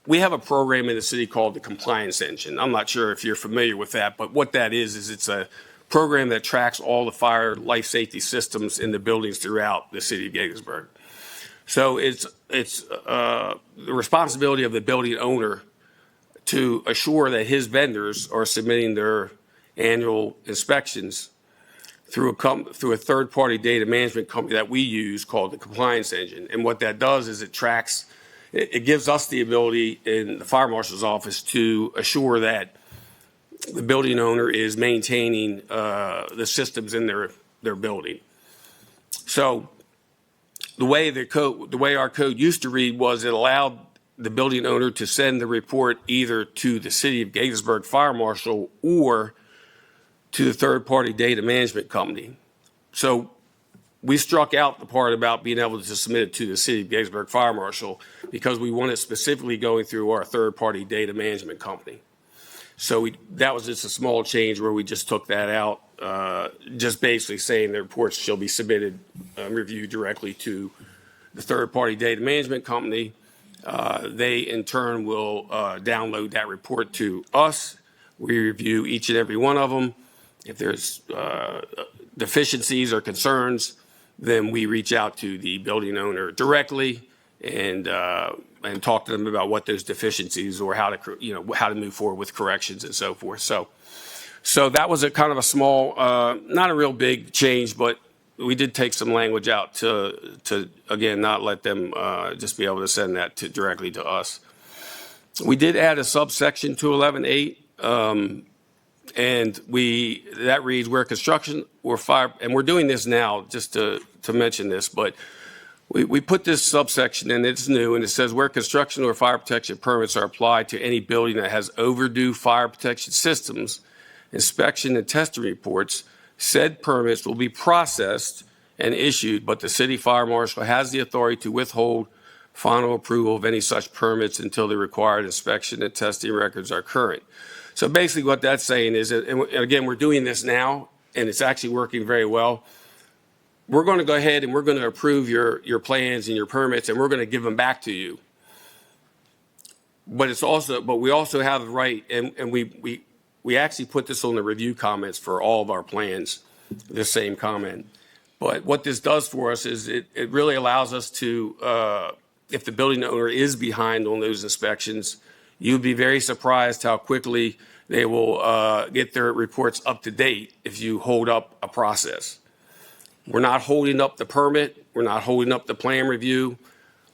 we have a program in the city called the Compliance Engine. I'm not sure if you're familiar with that, but what that is it's a program that tracks all the fire life safety systems in the buildings throughout the city of Gaithersburg. So it's the responsibility of the building owner to assure that his vendors are submitting their annual inspections through a third-party data management company that we use called the Compliance Engine. And what that does is it gives us the ability in the fire marshal's office to assure that the building owner is maintaining the systems in their building. So the way our code used to read was it allowed the building owner to send the report either to the City of Gaithersburg Fire Marshal or to the third-party data management company. So we struck out the part about being able to submit it to the City of Gaithersburg Fire Marshal because we want it specifically going through our third-party data management company. So that was just a small change where we just took that out, just basically saying the reports shall be submitted, reviewed directly to the third-party data management company. They, in turn, will download that report to us. We review each and every one of them. If there's deficiencies or concerns, then we reach out to the building owner directly and talk to them about what those deficiencies or how to move forward with corrections and so forth. So that was a kind of a small, not a real big change, but we did take some language out to again, not let them just be able to send that directly to us. We did add a subsection to 11.8, and that reads where construction or fire, and we're doing this now just to mention this, but we put this subsection in, it's new, and it says where construction or fire protection permits are applied to any building that has overdue fire protection systems, inspection and testing reports, said permits will be processed and issued, but the city fire marshal has the authority to withhold final approval of any such permits until the required inspection and testing records are current. So basically what that's saying is, and again, we're doing this now, and it's actually working very well. We're going to go ahead and we're going to approve your plans and your permits, and we're going to give them back to you. But we also have the right, and we actually put this on the review comments for all of our plans, this same comment. But what this does for us is it really allows us to, if the building owner is behind on those inspections, you'd be very surprised how quickly they will get their reports up to date if you hold up a process. We're not holding up the permit. We're not holding up the plan review.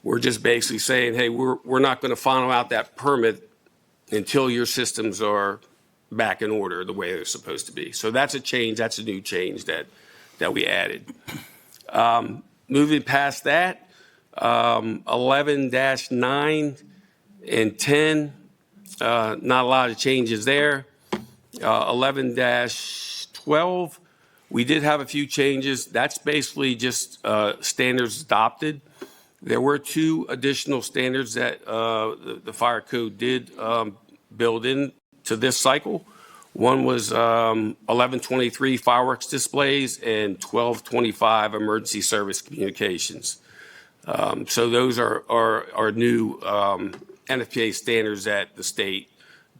We're just basically saying, hey, we're not going to final out that permit until your systems are back in order the way they're supposed to be. So that's a change. That's a new change that we added. Moving past that, 11-9 and 10, not a lot of changes there. 11-12, We did have a few changes. That's basically just standards adopted. There were 2 additional standards that the fire code did build in to this cycle. One was 1123 fireworks displays and 1225 emergency service communications. So those are new NFPA standards that the state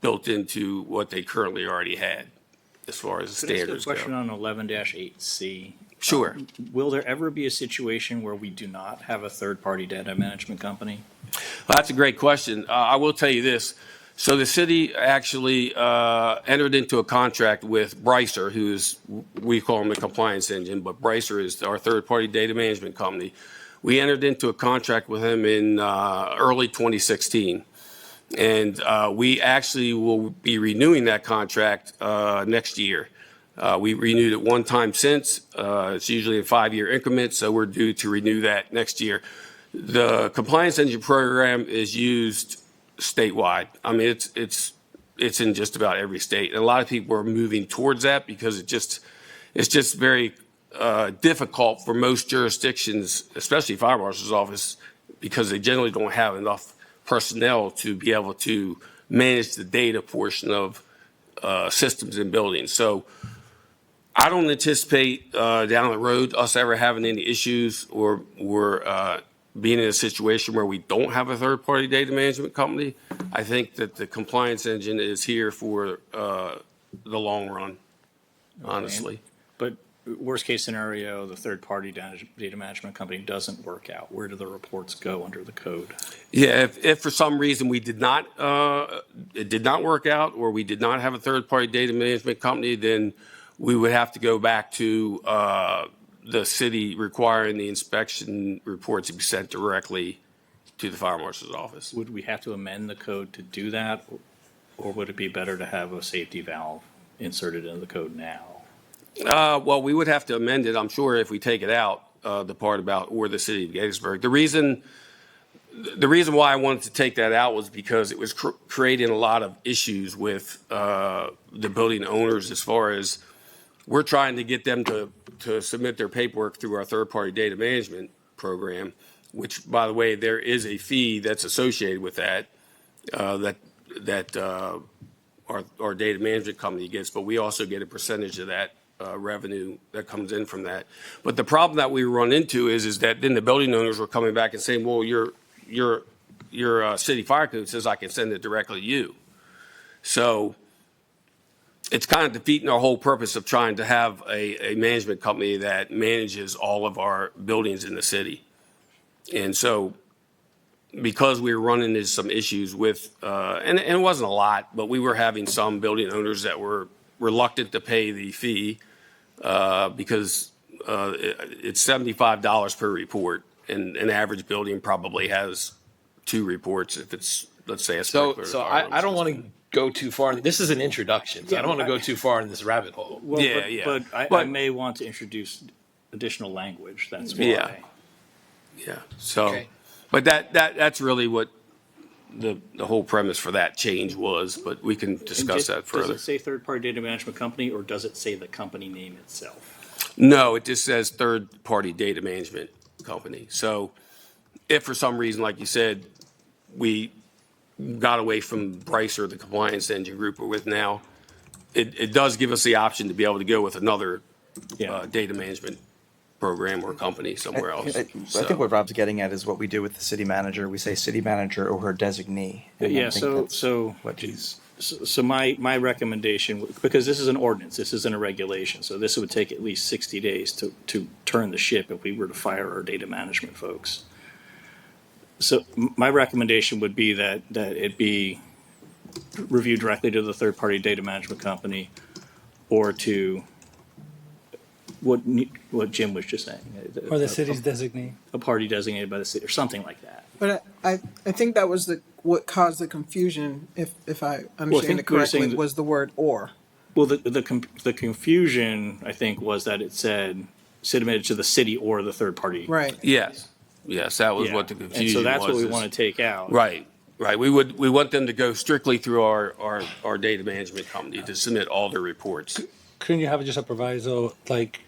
built into what they currently already had as far as the standards Question go. on 11-8C. Sure. Will there ever be a situation where we do not have a third-party data management company? Well, that's a great question. I will tell you this. So the city actually entered into a contract with Brycer, who's, we call them the compliance engine, but Brycer is our third-party data management company. We entered into a contract with him in early 2016. And we actually will be renewing that contract next year. We renewed it one time since. It's usually in 5-year increments, so we're due to renew that next year. The compliance engine program is used statewide. I mean, it's in just about every state. And a lot of people are moving towards that because it's just very difficult for most jurisdictions, especially fire marshal's office, because they generally don't have enough personnel to be able to manage the data portion of systems and buildings. So I don't anticipate down the road us ever having any issues or being in a situation where we don't have a third-party data management company. I think that the compliance engine is here for the long run, honestly. But worst case scenario, the third-party data management company doesn't work out. Where do the reports go under the code? Yeah, if for some reason we did not, it did not work out, or we did not have a third-party data management company, then we would have to go back to the city requiring the inspection reports to be sent directly to the fire marshal's office. Would we have to amend the code to do that, or would it be better to have a safety valve inserted into the code now? Well, we would have to amend it, I'm sure, if we take it out, the part about or the city of Gettysburg. The reason why I wanted to take that out was because it was creating a lot of issues with the building owners as far as we're trying to get them to submit their paperwork through our third-party data management program, which, by the way, there is a fee that's associated with that, our data management company gets, but we also get a percentage of that revenue that comes in from that. But the problem that we run into is that then the building owners were coming back and saying, well, your city fire code says I can send it directly to you. So it's kind of defeating our whole purpose of trying to have a management company that manages all of our buildings in the city. And so because we were running into some issues with, and it wasn't a lot, but we were having some building owners that were reluctant to pay the fee because it's $75 per report, and an average building probably has 2 reports if it's, let's say, a sprinkler. So I don't want to go too far. This is an introduction, so I don't want to go too far in this rabbit hole. Well, Yeah, But I may want to introduce additional language. That's why. Yeah. So, Okay. but that's really what the whole premise for that change was. But we can discuss that further. Does it say third-party data management company, or does it say the company name itself? No, it just says third-party data management company. So, if for some reason, like you said, we got away from Brycer, the compliance engine group we're with now, it does give us the option to be able to go with another data management program or company somewhere else. I think what Rob's getting at is what we do with the city manager. We say city manager or her designee. And I think that's what he's. So my recommendation, because this is an ordinance, this isn't a regulation, so this would take at least 60 days to turn the ship if we were to fire our data management folks. So my recommendation would be that it be reviewed directly to the third-party data management company, or to what Jim was just saying. Or the city's designee. A party designated by the city, or something like that. But I think that was what caused the confusion, if I understand it we were saying correctly, that- was the word "or." Well, the confusion, I think, was that it said submitted to the city or the third party. Right. Yes, that was Yeah. what the confusion And was. so that's what we is- want to take out. Right. We want them to go strictly through our data management company to submit all their reports. couldn't you have just a proviso, like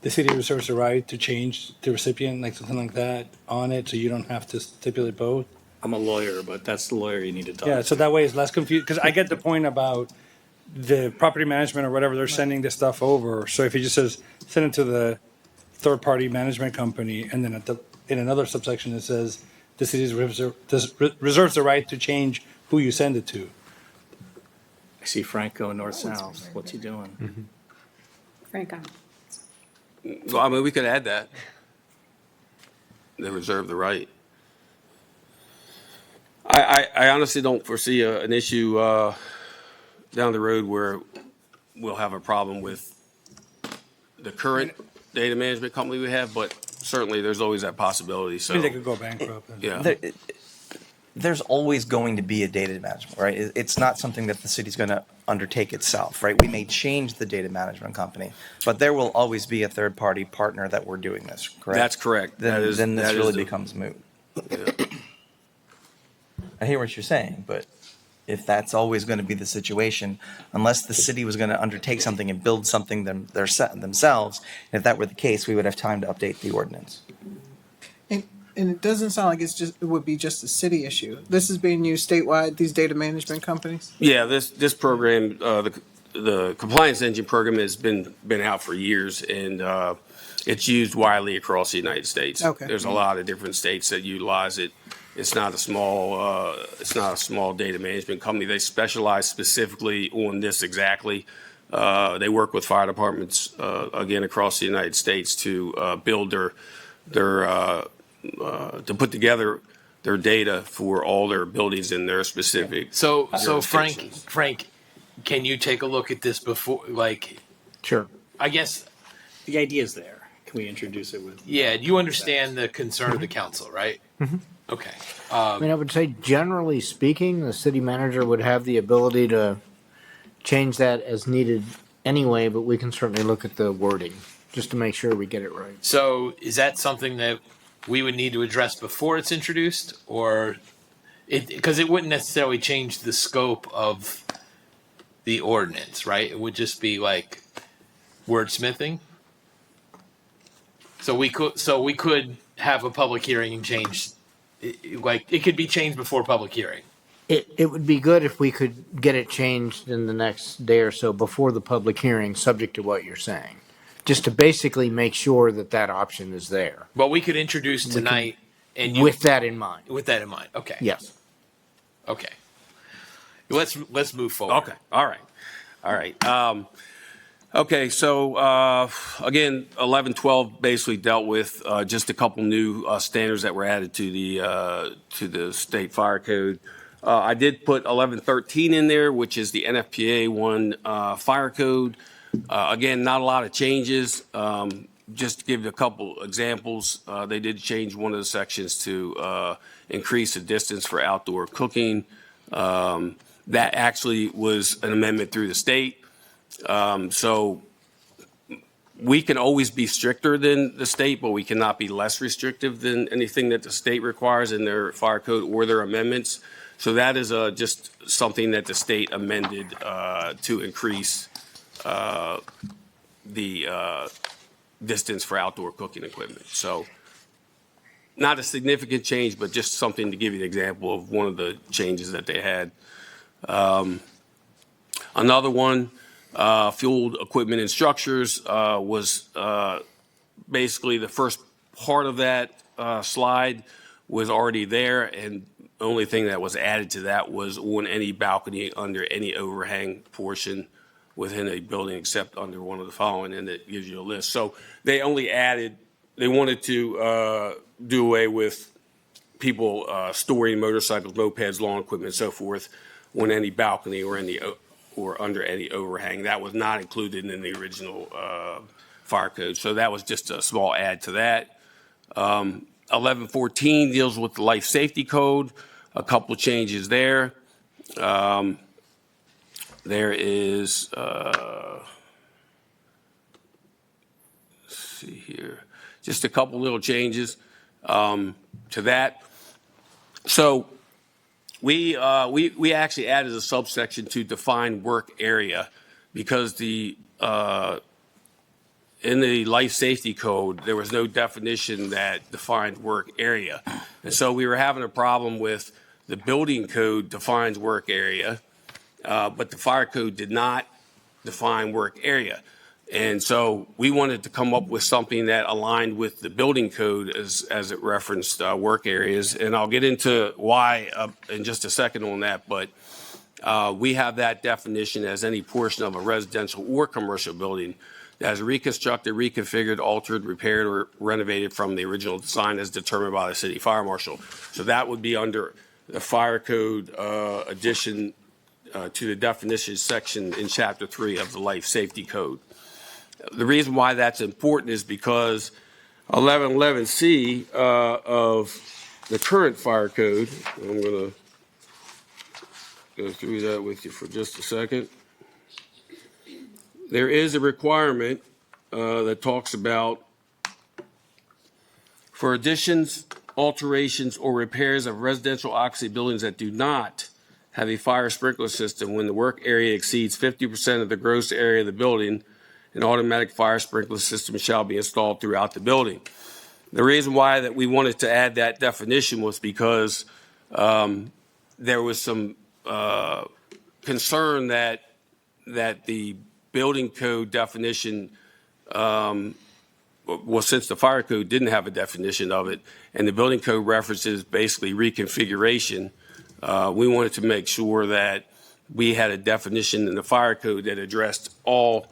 the city reserves the right to change the recipient, like something like that on it, so you don't have to stipulate both? I'm a lawyer, but that's the lawyer you need to talk Yeah, to. so that way it's less confused, because I get the point about the property management or whatever, they're sending this stuff over. So if he just says, send it to the third-party management company, and then in another subsection it says, the city reserves the right to change who you send it to. I see Franco north-south. What's he doing? Franco. Well, I mean, we could add that. They reserve the right. I honestly don't foresee an issue down the road where we'll have a problem with the current data management company we have, but certainly there's always that possibility. I So mean, they could go bankrupt. yeah. There's always going to be a data management, right? It's not something that the city's going to undertake itself, right? We may change the data management company, but there will always be a third-party partner that we're doing this, correct? That's correct. Then this that really is the- becomes moot. yeah. I hear what you're saying, but if that's always going to be the situation, unless the city was going to undertake something and build something themselves, and if that were the case, we would have time to update the ordinance. And it doesn't sound like it would be just a city issue. This is being used statewide, these data management companies? Yeah, this program, the compliance engine program has been out for years, and it's used widely across the United States. Okay. There's a lot of different states that utilize it. It's not a small data management company. They specialize specifically on this exactly. They work with fire departments again across the United States to build their to put together their data for all their buildings in their specific. So Frank, jurisdictions. can you take a look at this before, like, Sure. I guess, The idea is there. Can we introduce it with? yeah, you understand the concern of the council, right? Okay. I mean, I would say generally speaking, the city manager would have the ability to change that as needed anyway, but we can certainly look at the wording just to make sure we get it right. So is that something that we would need to address before it's introduced, or because it wouldn't necessarily change the scope of the ordinance, right? It would just be like wordsmithing. So we could have a public hearing and change, like it could be changed before public hearing. It would be good if we could get it changed in the next day or so before the public hearing, subject to what you're saying. Just to basically make sure that that option is there. But we could introduce tonight, and With that in mind. with that in mind. Okay. Yes. Okay. Let's move forward. Okay. All right. Okay. So again, 1112 basically dealt with just a couple new standards that were added to the state fire code. I did put 1113 in there, which is the NFPA 1 fire code. Again, not a lot of changes. Just to give you a couple examples, they did change one of the sections to increase the distance for outdoor cooking. That actually was an amendment through the state. So we can always be stricter than the state, but we cannot be less restrictive than anything that the state requires in their fire code or their amendments. So that is just something that the state amended to increase the distance for outdoor cooking equipment. So not a significant change, but just something to give you an example of one of the changes that they had. Another one, fueled equipment and structures, was basically the first part of that slide was already there, and the only thing that was added to that was on any balcony under any overhang portion within a building except under one of the following, and it gives you a list. So they only added, they wanted to do away with people storing motorcycles, mopeds, lawn equipment, and so forth on any balcony or under any overhang. That was not included in the original fire code. So that was just a small add to that. 1114 deals with the life safety code. A couple changes there. There is, let's see here, just a couple little changes to that. So we actually added a subsection to define work area because the in the life safety code, there was no definition that defined work area. And so we were having a problem with the building code defines work area, but the fire code did not define work area. And so we wanted to come up with something that aligned with the building code as it referenced work areas. And I'll get into why in just a second on that, but we have that definition as any portion of a residential or commercial building that is reconstructed, reconfigured, altered, repaired, or renovated from the original design as determined by the city fire marshal. So that would be under the fire code addition to the definition section in chapter 3 of the life safety code. The reason why that's important is because 1111C of the current fire code, I'm going to go through that with you for just a second. There is a requirement that talks about for additions, alterations, or repairs of residential occupancy buildings that do not have a fire sprinkler system when the work area exceeds 50% of the gross area of the building, an automatic fire sprinkler system shall be installed throughout the building. The reason why that we wanted to add that definition was because there was some concern that the building code definition, well, since the fire code didn't have a definition of it, and the building code references basically reconfiguration, we wanted to make sure that we had a definition in the fire code that addressed all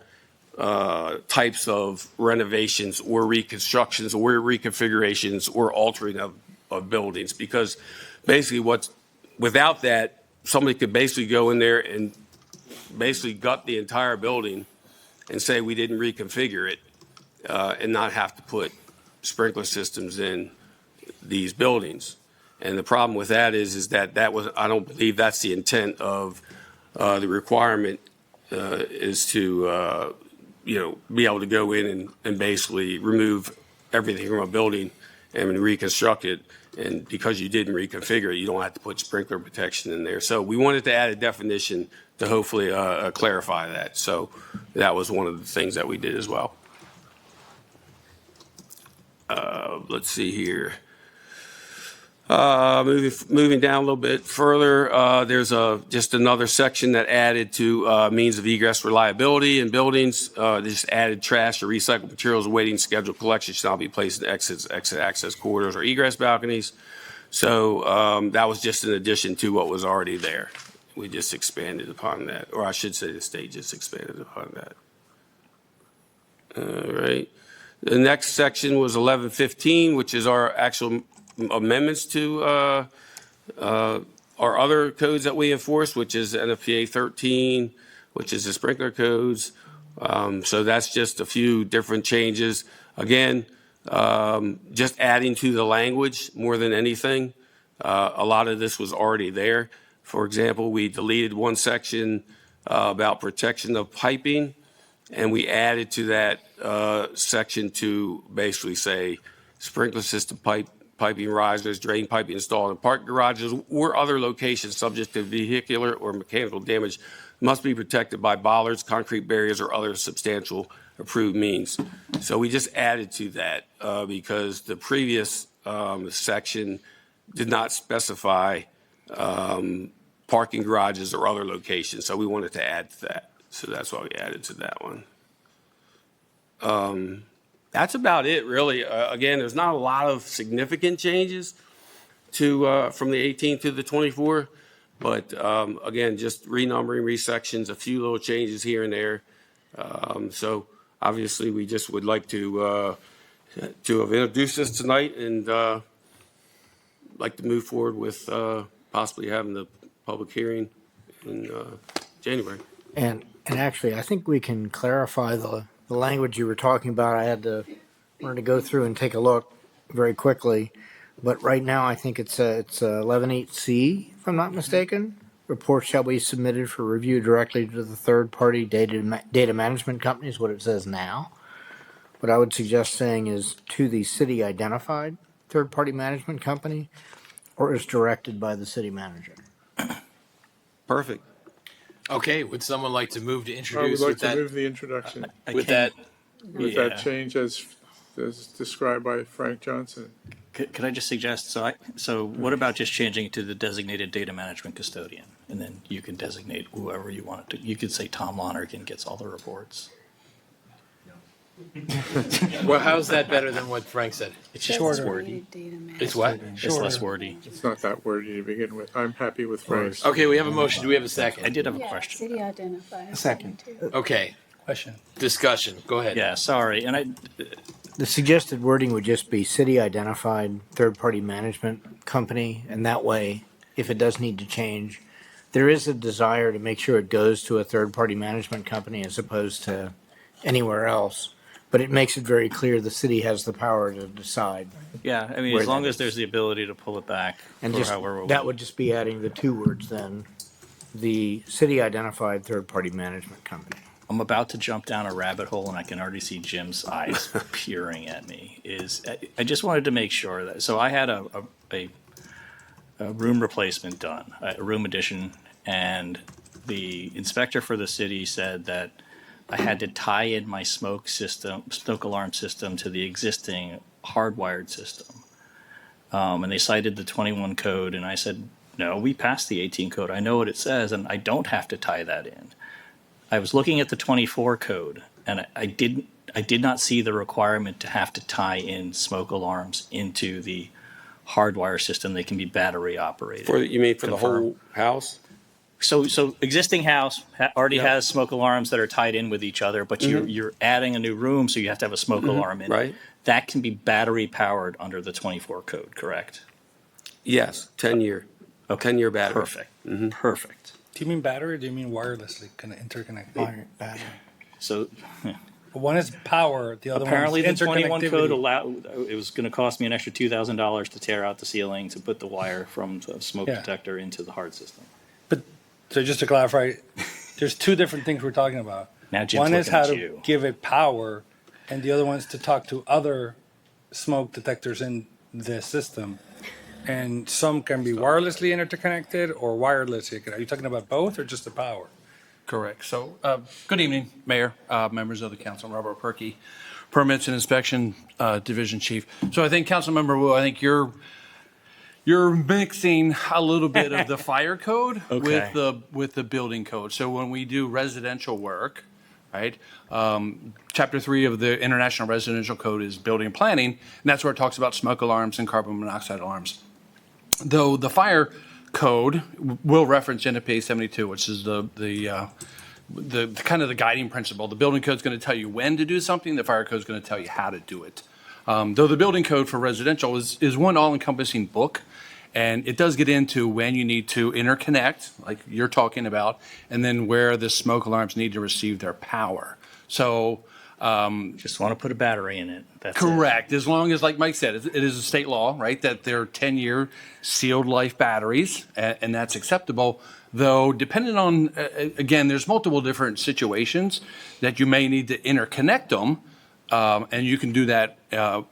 types of renovations or reconstructions or reconfigurations or altering of buildings. Because basically without that, somebody could basically go in there and basically gut the entire building and say we didn't reconfigure it and not have to put sprinkler systems in these buildings. And the problem with that is that was, I don't believe that's the intent of the requirement is to be able to go in and basically remove everything from a building and reconstruct it. And because you didn't reconfigure it, you don't have to put sprinkler protection in there. So we wanted to add a definition to hopefully clarify that. So that was one of the things that we did as well. Let's see here. Moving down a little bit further, there's just another section that added to means of egress reliability in buildings. Just added trash or recycled materials awaiting scheduled collection shall not be placed in exit access corridors or egress balconies. So that was just an addition to what was already there. We just expanded upon that, or I should say the state just expanded upon that. All right. The next section was 1115, which is our actual amendments to our other codes that we enforce, which is NFPA 13, which is the sprinkler codes. So that's just a few different changes. Again, just adding to the language more than anything. A lot of this was already there. For example, we deleted one section about protection of piping, and we added to that section to basically say sprinkler system piping risers, drain piping installed in parking garages or other locations subject to vehicular or mechanical damage must be protected by bollards, concrete barriers, or other substantial approved means. So we just added to that because the previous section did not specify parking garages or other locations. So we wanted to add to that. So that's why we added to that one. That's about it, really. Again, there's not a lot of significant changes to from the 18 to the 24, but again, just renumbering, resections, a few little changes here and there. So obviously, we just would like to have introduced this tonight and like to move forward with possibly having the public hearing in January. And actually, I think we can clarify the language you were talking about. I wanted to go through and take a look very quickly, but right now I think it's 11.8C, if I'm not mistaken. Reports shall be submitted for review directly to the third-party data management company is what it says now. What I would suggest saying is to the city-identified third-party management company, or is directed by the city manager. Perfect. Okay, would someone like to move to I would introduce like with to that? move the introduction With that, with that change as described by Frank Johnson. Could I just suggest, so what about just changing it to the designated data management custodian? And then you can designate whoever you want it to. You could say Tom Lonergan gets all the reports. well, how's that better than what Frank said? It's just less wordy. It's what? It's less wordy. It's not that wordy to begin with. I'm happy with Frank's. Okay, we have a motion. Do we have a second? I did have a question. City identified. Second. Okay, Question. discussion. Go ahead. Yeah, sorry. And The suggested wording would just be city identified third-party management company, and that way, if it does need to change, there is a desire to make sure it goes to a third-party management company as opposed to anywhere else. But it makes it very clear the city has the power to decide. yeah, I mean, Where as long that as there's the ability to pull it back And for just, however. that would just be adding the two words then, the city identified third-party management company. I'm about to jump down a rabbit hole, and I can already see Jim's eyes peering at me. I just wanted to make sure that, so I had a room replacement done, a room addition, and the inspector for the city said that I had to tie in my smoke alarm system to the existing hardwired system. And they cited the 21 code, and I said, no, we passed the 18 code. I know what it says, and I don't have to tie that in. I was looking at the 24 code, and I did not see the requirement to have to tie in smoke alarms into the hardwire system. They can be battery operated. You mean for the whole house? So existing house already has smoke alarms that are tied in with each other, but you're adding a new room, so you have to have a smoke alarm in it. Right. That can be battery powered under the 24 code, correct? Yes, 10-year. Okay. 10-year battery. Perfect. Perfect. Do you mean battery or do you mean wirelessly interconnected? So One is power, the other apparently one is the 21 code interconnectivity. allowed, it was going to cost me an extra $2,000 to tear out the ceiling to put the wire from the smoke Yeah. detector into the hard system. So just to clarify, there's two different things we're talking about. Now Jim's One is looking how at to you. give it power, and the other one is to talk to other smoke detectors in the system. And some can be wirelessly interconnected or wirelessly. Are you talking about both or just the power? Correct. So, good evening, Mayor, members of the council, I'm Robert Perkey, Permits and Inspection Division Chief. So I think Councilmember Wu, I think you're mixing a little bit of the fire code Okay. with the building code. So when we do residential work, right, Chapter 3 of the International Residential Code is building and planning, and that's where it talks about smoke alarms and carbon monoxide alarms. Though the fire code will reference NFPA 72, which is the kind of the guiding principle. The building code is going to tell you when to do something. The fire code is going to tell you how to do it. Though the building code for residential is one all-encompassing book, and it does get into when you need to interconnect, like you're talking about, and then where the smoke alarms need to receive their power. So Just want to put a battery in it. That's it. correct, as long as, like Mike said, it is a state law, right, that they're 10-year sealed life batteries, and that's acceptable. Though, depending on, again, there's multiple different situations that you may need to interconnect them, and you can do that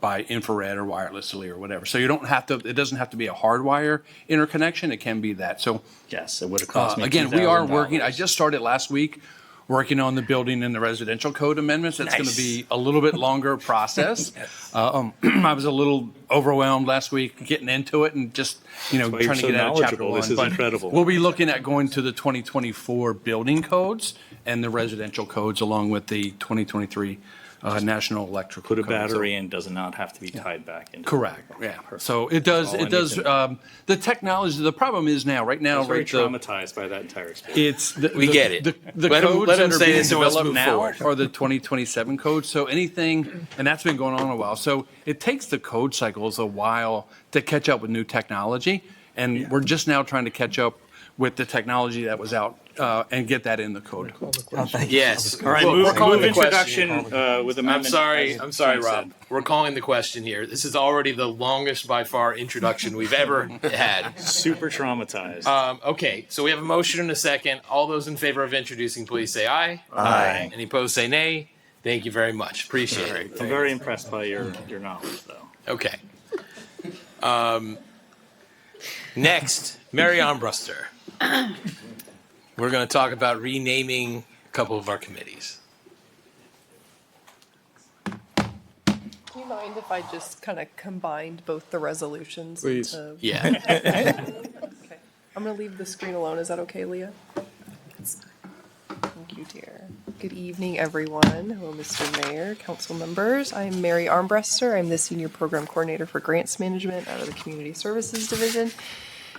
by infrared or wirelessly or whatever. So you don't have to, it doesn't have to be a hardwire interconnection, it can be that. So Yes, it would have cost me again, we are $2,000. working, I just started last week, working on the building and the residential code amendments. That's going to be a little bit longer process. I was a little overwhelmed last week getting into it and just, why you're trying to so get out of chapter knowledgeable. one. This is But incredible. We'll be looking at going to the 2024 building codes and the residential codes along with the 2023 National Electrical Put a Code. So- battery in, does not have to be tied back into. Correct, yeah. So it does, All I need to know. the technology, the problem is now, right I now, was very right, traumatized by that entire experience. it's. We get it. The Let 'em- codes let 'em that are say being this and let's developed move now forward. are the 2027 codes. So anything, and that's been going on a while. So it takes the code cycles a while to catch up with new technology. And we're just now trying to catch up with the technology that was out and get that in the code. Yes. All right, Well, move, we're calling move the question. introduction with I'm amendment. sorry, as I'm sorry, Frank Rob. said. We're calling the question here. This is already the longest by far introduction we've ever had. Super traumatized. Okay, so we have a motion and a second. All those in favor of introducing, please say aye. Aye. Any opposed, say nay. Thank you very much. Appreciate it. I'm very impressed by your knowledge, though. Okay. Next, Mary Armbruster. we're going to talk about renaming a couple of our committees. Do you mind if I just kind of combined both the resolutions? Please. into- Yeah. Okay. I'm going to leave the screen alone. Is that okay, Leah? Thank you, dear. Good evening, everyone. Hello, Mr. Mayor, council members. I'm Mary Armbruster. I'm the Senior Program Coordinator for Grants Management out of the Community Services Division.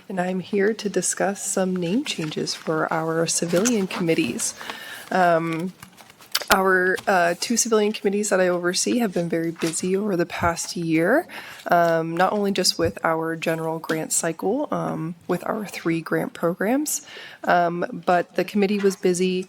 And I'm here to discuss some name changes for our civilian committees. Our two civilian committees that I oversee have been very busy over the past year, not only just with our general grant cycle, with our 3 grant programs, but the committee was busy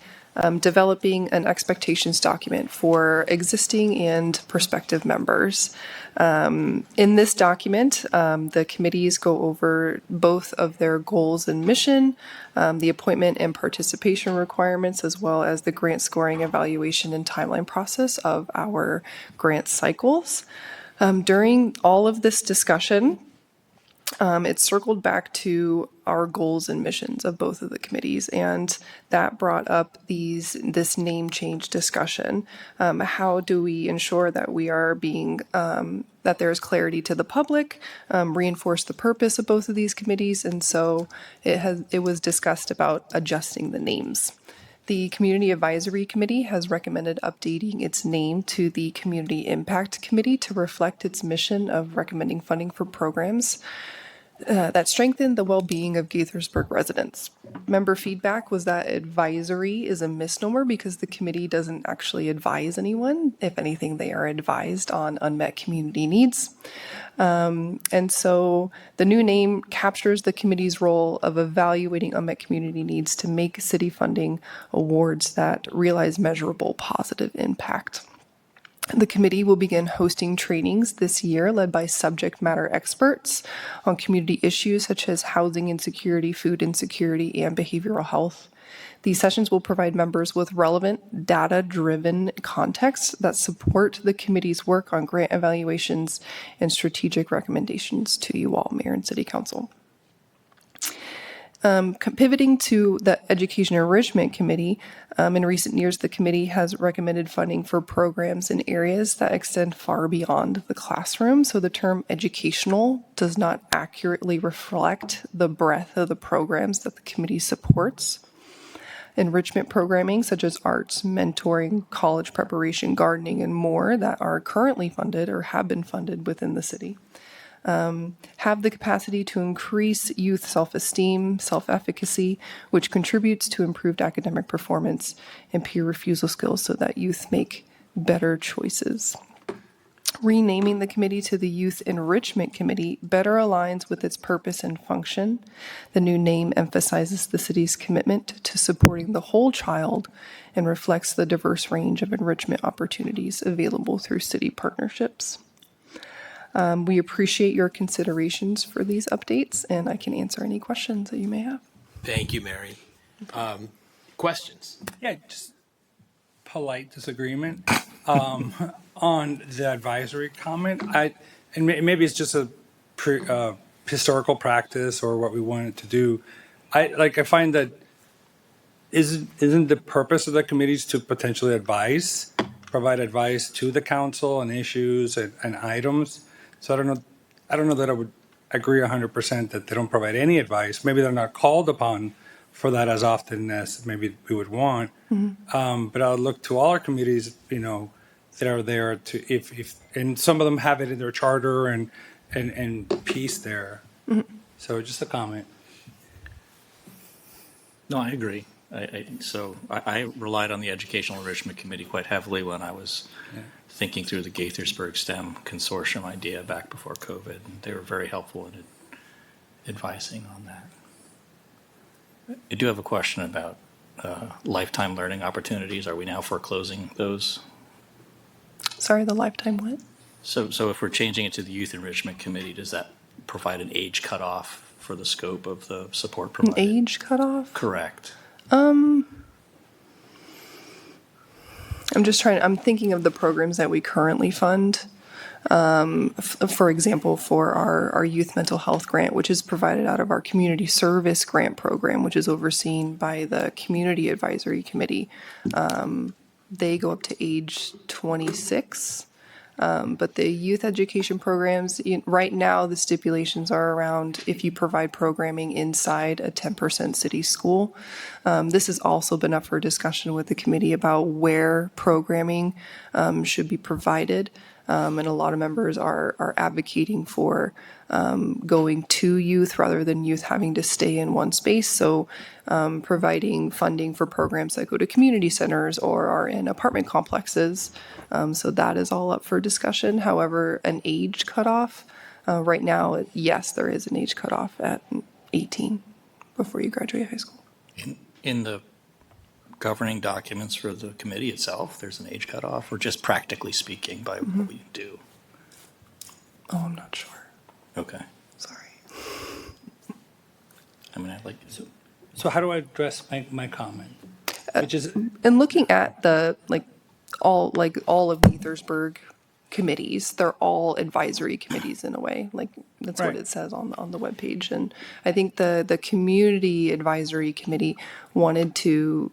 developing an expectations document for existing and prospective members. In this document, the committees go over both of their goals and mission, the appointment and participation requirements, as well as the grant scoring, evaluation, and timeline process of our grant cycles. During all of this discussion, it circled back to our goals and missions of both of the committees, and that brought up this name change discussion. How do we ensure that we are being that there is clarity to the public, reinforce the purpose of both of these committees, and so it was discussed about adjusting the names. The Community Advisory Committee has recommended updating its name to the Community Impact Committee to reflect its mission of recommending funding for programs that strengthen the well-being of Gaithersburg residents. Member feedback was that advisory is a misnomer because the committee doesn't actually advise anyone. If anything, they are advised on unmet community needs. And so the new name captures the committee's role of evaluating unmet community needs to make city funding awards that realize measurable positive impact. The committee will begin hosting trainings this year led by subject matter experts on community issues such as housing insecurity, food insecurity, and behavioral health. These sessions will provide members with relevant, data-driven context that support the committee's work on grant evaluations and strategic recommendations to you all, Mayor and City Council. Pivoting to the Education Enrichment Committee, in recent years, the committee has recommended funding for programs in areas that extend far beyond the classroom. So the term educational does not accurately reflect the breadth of the programs that the committee supports. Enrichment programming such as arts, mentoring, college preparation, gardening, and more that are currently funded or have been funded within the city. Have the capacity to increase youth self-esteem, self-efficacy, which contributes to improved academic performance and peer refusal skills so that youth make better choices. Renaming the committee to the Youth Enrichment Committee better aligns with its purpose and function. The new name emphasizes the city's commitment to supporting the whole child and reflects the diverse range of enrichment opportunities available through city partnerships. We appreciate your considerations for these updates, and I can answer any questions that you may have. Thank you, Mary. Questions? Yeah, just polite disagreement on the advisory comment. Maybe it's just a historical practice or what we wanted to do. I find that isn't the purpose of the committees to potentially provide advice to the council on issues and items. So I don't know that I would agree 100% that they don't provide any advice. Maybe they're not called upon for that as often as maybe we would want. Mm-hmm. But I would look to all our committees, that are there to if and some of them have it in their charter and piece there. Mm-hmm. So just a comment. No, I agree. I relied on the Educational Enrichment Committee quite heavily when I was thinking through the Gaithersburg STEM Consortium idea back before COVID. And they were very helpful in advising on that. I do have a question about lifetime learning opportunities. Are we now foreclosing those? Sorry, the lifetime what? So if we're changing it to the Youth Enrichment Committee, does that provide an age cutoff for the scope of the support provided? An age cutoff? Correct. I'm thinking of the programs that we currently fund. For example, for our youth mental health grant, which is provided out of our community service grant program, which is overseen by the Community Advisory Committee. They go up to age 26. But the youth education programs, right now, the stipulations are around if you provide programming inside a 10% city school. This has also been up for discussion with the committee about where programming should be provided. And a lot of members are advocating for going to youth rather than youth having to stay in one space. So providing funding for programs that go to community centers or are in apartment complexes. So that is all up for discussion. However, an age cutoff, right now, yes, there is an age cutoff at 18 before you graduate high school. In the governing documents for the committee itself, there's an age cutoff, or just practically speaking by what we do? Oh, I'm not sure. Okay. Sorry. I mean, I'd like, So how do I address my comment? Which is, And looking at the all of Gaithersburg committees, they're all advisory committees in a way. Like that's what Right. it says on the webpage. And I think the community advisory committee wanted to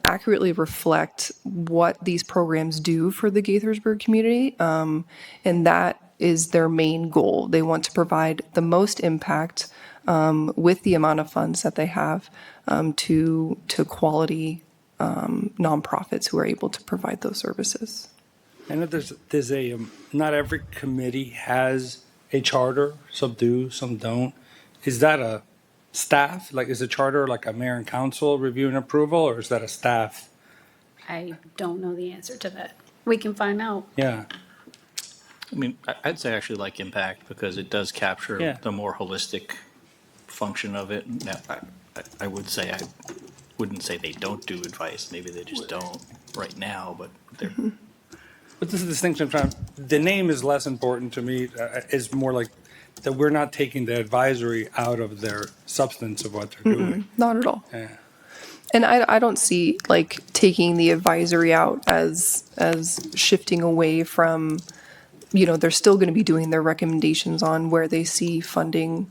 accurately reflect what these programs do for the Gaithersburg community, and that is their main goal. They want to provide the most impact with the amount of funds that they have to quality nonprofits who are able to provide those services. I know there's a, not every committee has a charter, some do, some don't. Is that a staff, like is a charter like a mayor and council review and approval, or is that a staff? I don't know the answer to that. We can find out. Yeah, I mean, I'd say I actually like impact because it does capture Yeah. the more holistic function of it. Now, I would say, I wouldn't say they don't do advice. Maybe they just don't right now, but they're, but this is the distinction I'm trying, the name is less important to me, is more like that we're not taking the advisory out of their substance of what they're doing. Not at all. Yeah. And I don't see like taking the advisory out as shifting away from, they're still going to be doing their recommendations on where they see funding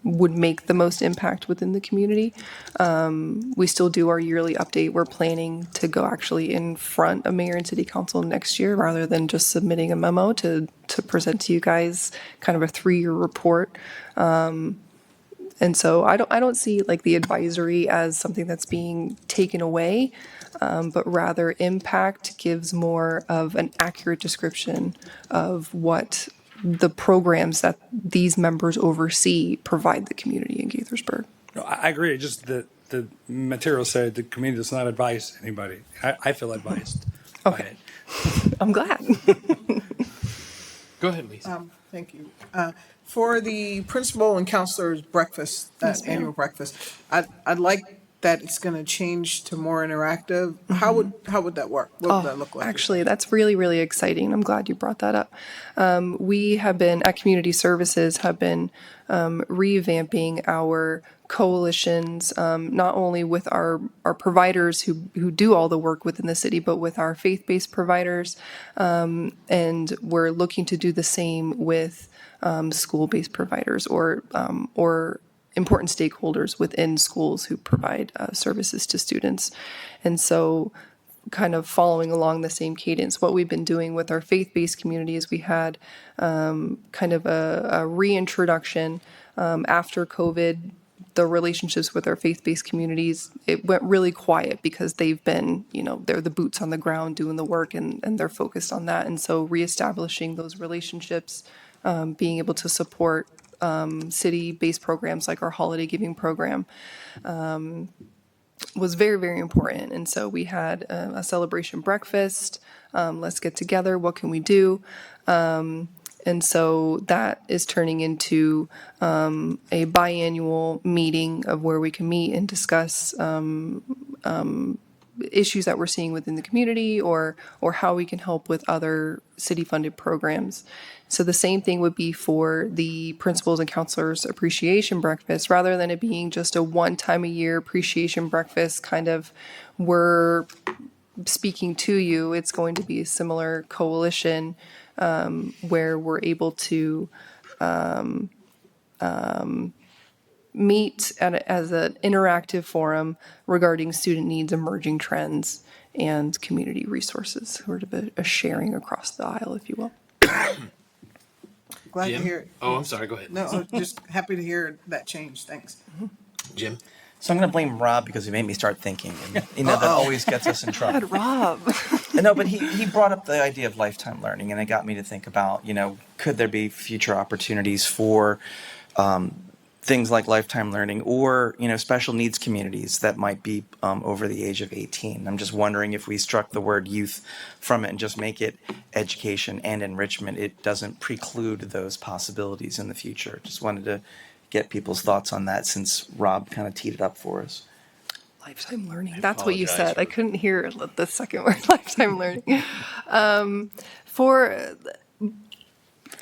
would make the most impact within the community. We still do our yearly update. We're planning to go actually in front of mayor and city council next year rather than just submitting a memo to present to you guys kind of a 3-year report. And so I don't see like the advisory as something that's being taken away, but rather impact gives more of an accurate description of what the programs that these members oversee provide the community in Gaithersburg. No, I agree. Just the material said the community does not advise anybody. I feel advised. by Okay. it. I'm glad. Go ahead, Lisa. Thank you. For the principal and counselors breakfast, Yes, that ma'am. annual breakfast, I'd like that it's going to change to more interactive. How would that work? What would that look like? Actually, that's really, really exciting. I'm glad you brought that up. We have been, at Community Services, have been revamping our coalitions, not only with our providers who do all the work within the city, but with our faith-based providers. And we're looking to do the same with school-based providers or important stakeholders within schools who provide services to students. And so kind of following along the same cadence, what we've been doing with our faith-based communities, we had kind of a reintroduction after COVID. The relationships with our faith-based communities, it went really quiet because they've been, they're the boots on the ground doing the work and they're focused on that. And so reestablishing those relationships, being able to support city-based programs like our holiday giving program was very, very important. And so we had a celebration breakfast. Let's get together. What can we do? And so that is turning into a biannual meeting of where we can meet and discuss issues that we're seeing within the community or how we can help with other city-funded programs. So the same thing would be for the principals and counselors appreciation breakfast, rather than it being just a one-time-a-year appreciation breakfast, kind of we're speaking to you. It's going to be a similar coalition where we're able to meet as an interactive forum regarding student needs, emerging trends, and community resources. Sort of a sharing across the aisle, if you will. Glad to Jim? hear it. Oh, I'm sorry. Go ahead. No, I'm just happy to hear that change. Thanks. Jim? So I'm going to blame Rob because he made me start thinking. And, that always gets us in trouble. God, Rob. No, but he brought up the idea of lifetime learning, and it got me to think about, could there be future opportunities for things like lifetime learning or, special needs communities that might be over the age of 18. I'm just wondering if we struck the word youth from it and just make it education and enrichment, it doesn't preclude those possibilities in the future. Just wanted to get people's thoughts on that since Rob kind of teed it up for us. Lifetime learning. That's what you said. I couldn't hear the second word, lifetime learning.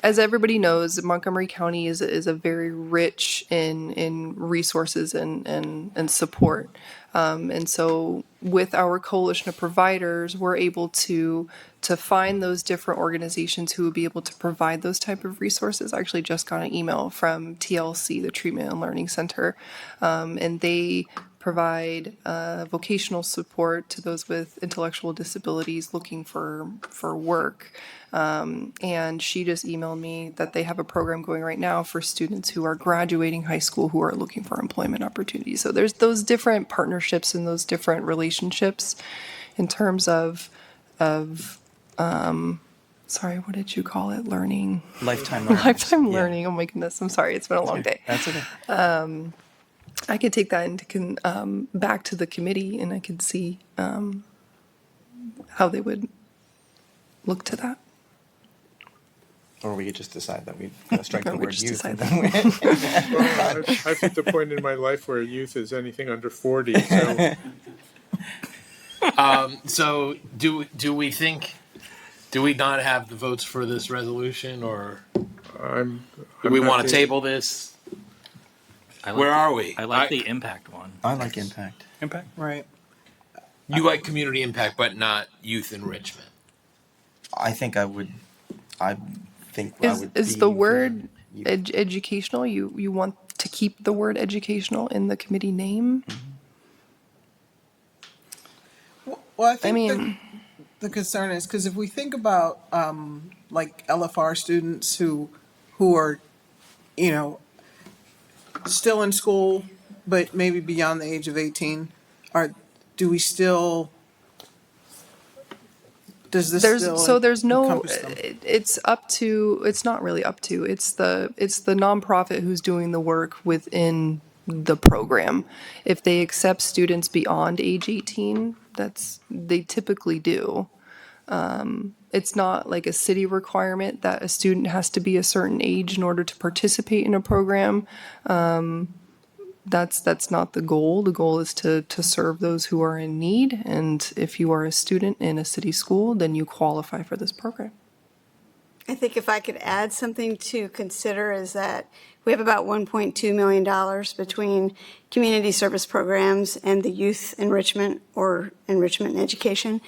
As everybody knows, Montgomery County is a very rich in resources and support. And so with our coalition of providers, we're able to find those different organizations who would be able to provide those type of resources. I actually just got an email from TLC, the Treatment and Learning Center, and they provide vocational support to those with intellectual disabilities looking for work. And she just emailed me that they have a program going right now for students who are graduating high school who are looking for employment opportunities. So there's those different partnerships and those different relationships in terms of sorry, what did you call it? Learning. Lifetime learning. Lifetime learning. Oh my goodness. I'm sorry. It's been a long day. That's okay. I could take that into back to the committee, and I could see how they would look to that. Or we could just decide that we strike the Or we word just youth. decide Well, I've hit the point in my life where youth is anything under 40. So So do we not have the votes for this resolution, or I'm do we want to happy- table this? I like Where are we? I like the impact one. I like impact. Impact? Right. You like community impact, but not youth enrichment. I think I would. Is the word educational? You want to keep the word educational in the committee name? Well, I think mean- the concern is because if we think about like LFR students who are, still in school, but maybe beyond the age of 18, do we still? Does this There's no. encompass them? It's up to. It's not really up to. It's the nonprofit who's doing the work within the program. If they accept students beyond age 18, they typically do. It's not like a city requirement that a student has to be a certain age in order to participate in a program. That's not the goal. The goal is to serve those who are in need. And if you are a student in a city school, then you qualify for this program. I think if I could add something to consider is that we have about $1.2 million between community service programs and the youth enrichment or enrichment in education.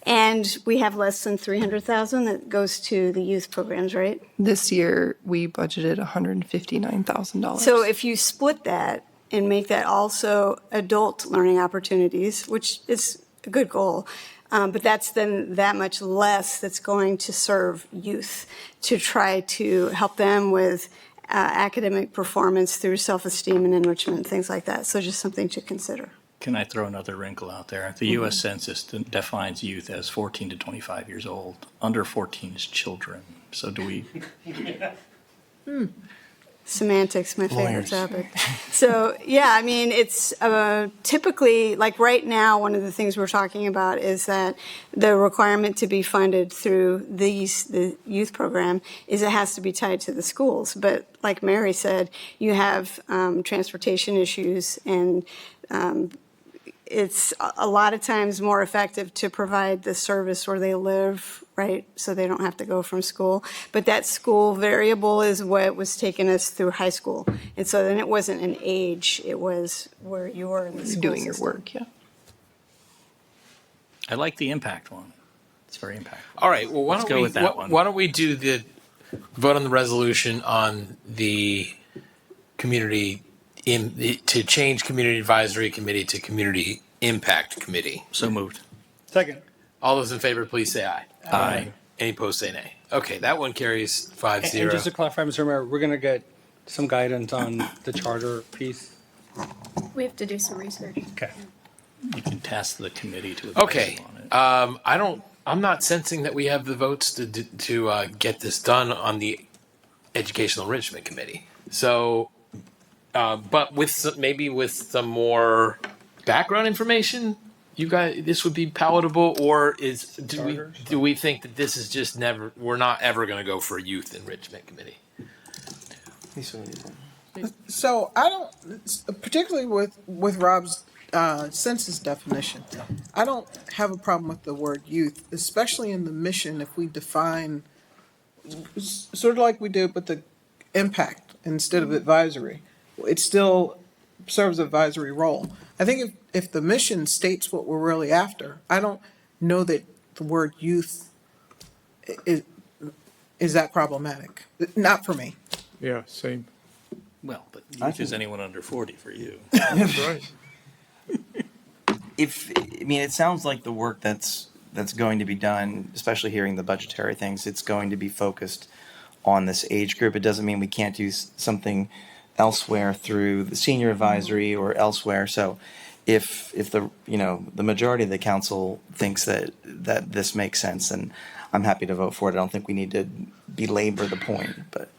And we have less than $300,000 that goes to the youth programs, right? This year, we budgeted $159,000. So if you split that and make that also adult learning opportunities, which is a good goal, but that's then that much less that's going to serve youth to try to help them with academic performance through self-esteem and enrichment, things like that. So just something to consider. Can I throw another wrinkle out there? The U.S. Census defines youth as 14 to 25 years old. Under 14 is children. So do we? Semantics, my favorite Lawyers. topic. So, yeah, I mean, it's typically, like right now, one of the things we're talking about is that the requirement to be funded through the youth program is it has to be tied to the schools. But like Mary said, you have transportation issues, and it's a lot of times more effective to provide the service where they live, right? So they don't have to go from school. But that school variable is what was taking us through high school. And so then it wasn't an age, it was where you were in the school doing your system. work, yeah. I like the impact one. It's very impactful. All right. Well, Let's go with that one. why don't we do the vote on the resolution on the community to change community advisory committee to community impact committee. So moved. Second. All those in favor, please say aye. Aye. Any opposed, say nay. Okay, that one carries 5-0. And just to clarify, Mr. Mayor, we're going to get some guidance on the charter piece. We have to do some research. Okay. You can task the committee to advise Okay. on it. I'm not sensing that we have the votes to get this done on the Educational Enrichment Committee. So, but maybe with some more background information, you guys, this would be palatable. Or do we think that this is just we're not ever going to go for a Youth Enrichment Committee? So I don't, particularly with Rob's census definition, I don't have a problem with the word youth, especially in the mission if we define, sort of like we did with the impact instead of advisory. It still serves an advisory role. I think if the mission states what we're really after, I don't know that the word youth is that problematic. Not for me. Yeah, same. Well, but youth is anyone under 40 for you. That's right. It sounds like the work that's going to be done, especially hearing the budgetary things, it's going to be focused on this age group. It doesn't mean we can't do something elsewhere through the senior advisory or elsewhere. So if the majority of the council thinks that this makes sense, then I'm happy to vote for it. I don't think we need to belabor the point, but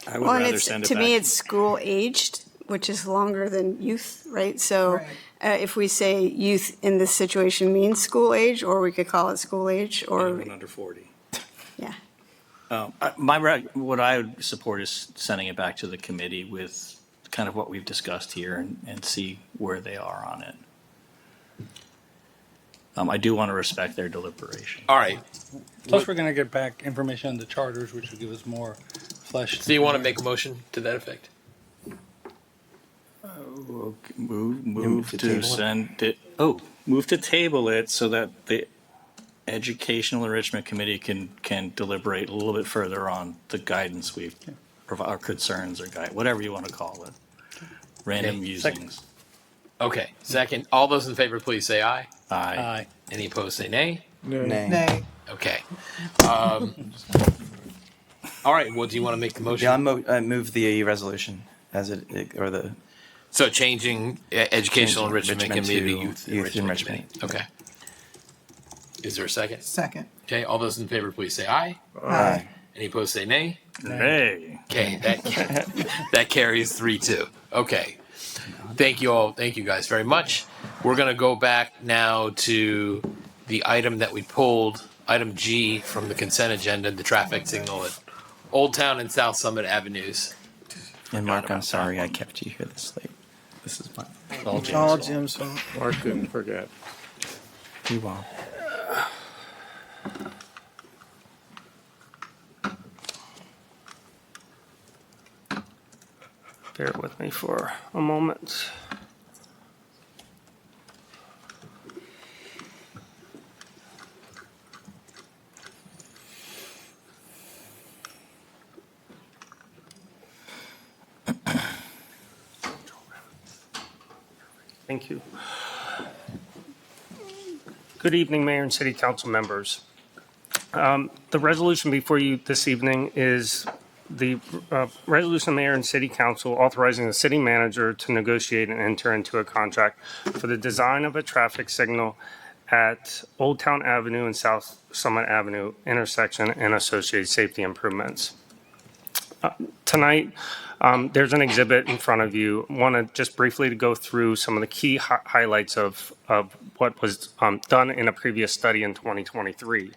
I would rather send it back. To me, it's school aged, which is longer than youth, right? So if we say youth in this situation means school age, or we could call it school age, or Anyone under 40. yeah. What I would support is sending it back to the committee with kind of what we've discussed here and see where they are on it. I do want to respect their deliberation. All right. Plus, we're going to get back information on the charters, which will give us more flesh. So you want to make a motion to that effect? Move to send it. Move to table it so that the Educational Enrichment Committee can deliberate a little bit further on the guidance we've, or our concerns or whatever you want to call it. Random Okay. musings. Okay. Second. All those in favor, please say aye. Aye. Any opposed, say nay. Nay. Okay. All right. Well, do you want to make the motion? yeah, I move the resolution as or the So changing Educational Enrichment Committee to Youth Youth Enrichment Enrichment. Committee. Okay. Is there a second? Second. Okay. All those in favor, please say aye. Aye. Any opposed, say nay. Nay. Okay. That carries 3-2. Okay. Thank you all. Thank you guys very much. We're going to go back now to the item that we pulled, item G from the consent agenda, the traffic signal at Old Town and South Summit Avenues. And Mark, I'm sorry I kept you here this late. This is my All Jim's fault. Mark didn't forget. you all. Bear with me for a moment. Thank you. Good evening, Mayor and City Council members. The resolution before you this evening is the resolution of Mayor and City Council authorizing the city manager to negotiate and enter into a contract for the design of a traffic signal at Old Town Avenue and South Summit Avenue intersection and associated safety improvements. Tonight, there's an exhibit in front of you. I want to just briefly to go through some of the key highlights of what was done in a previous study in 2023.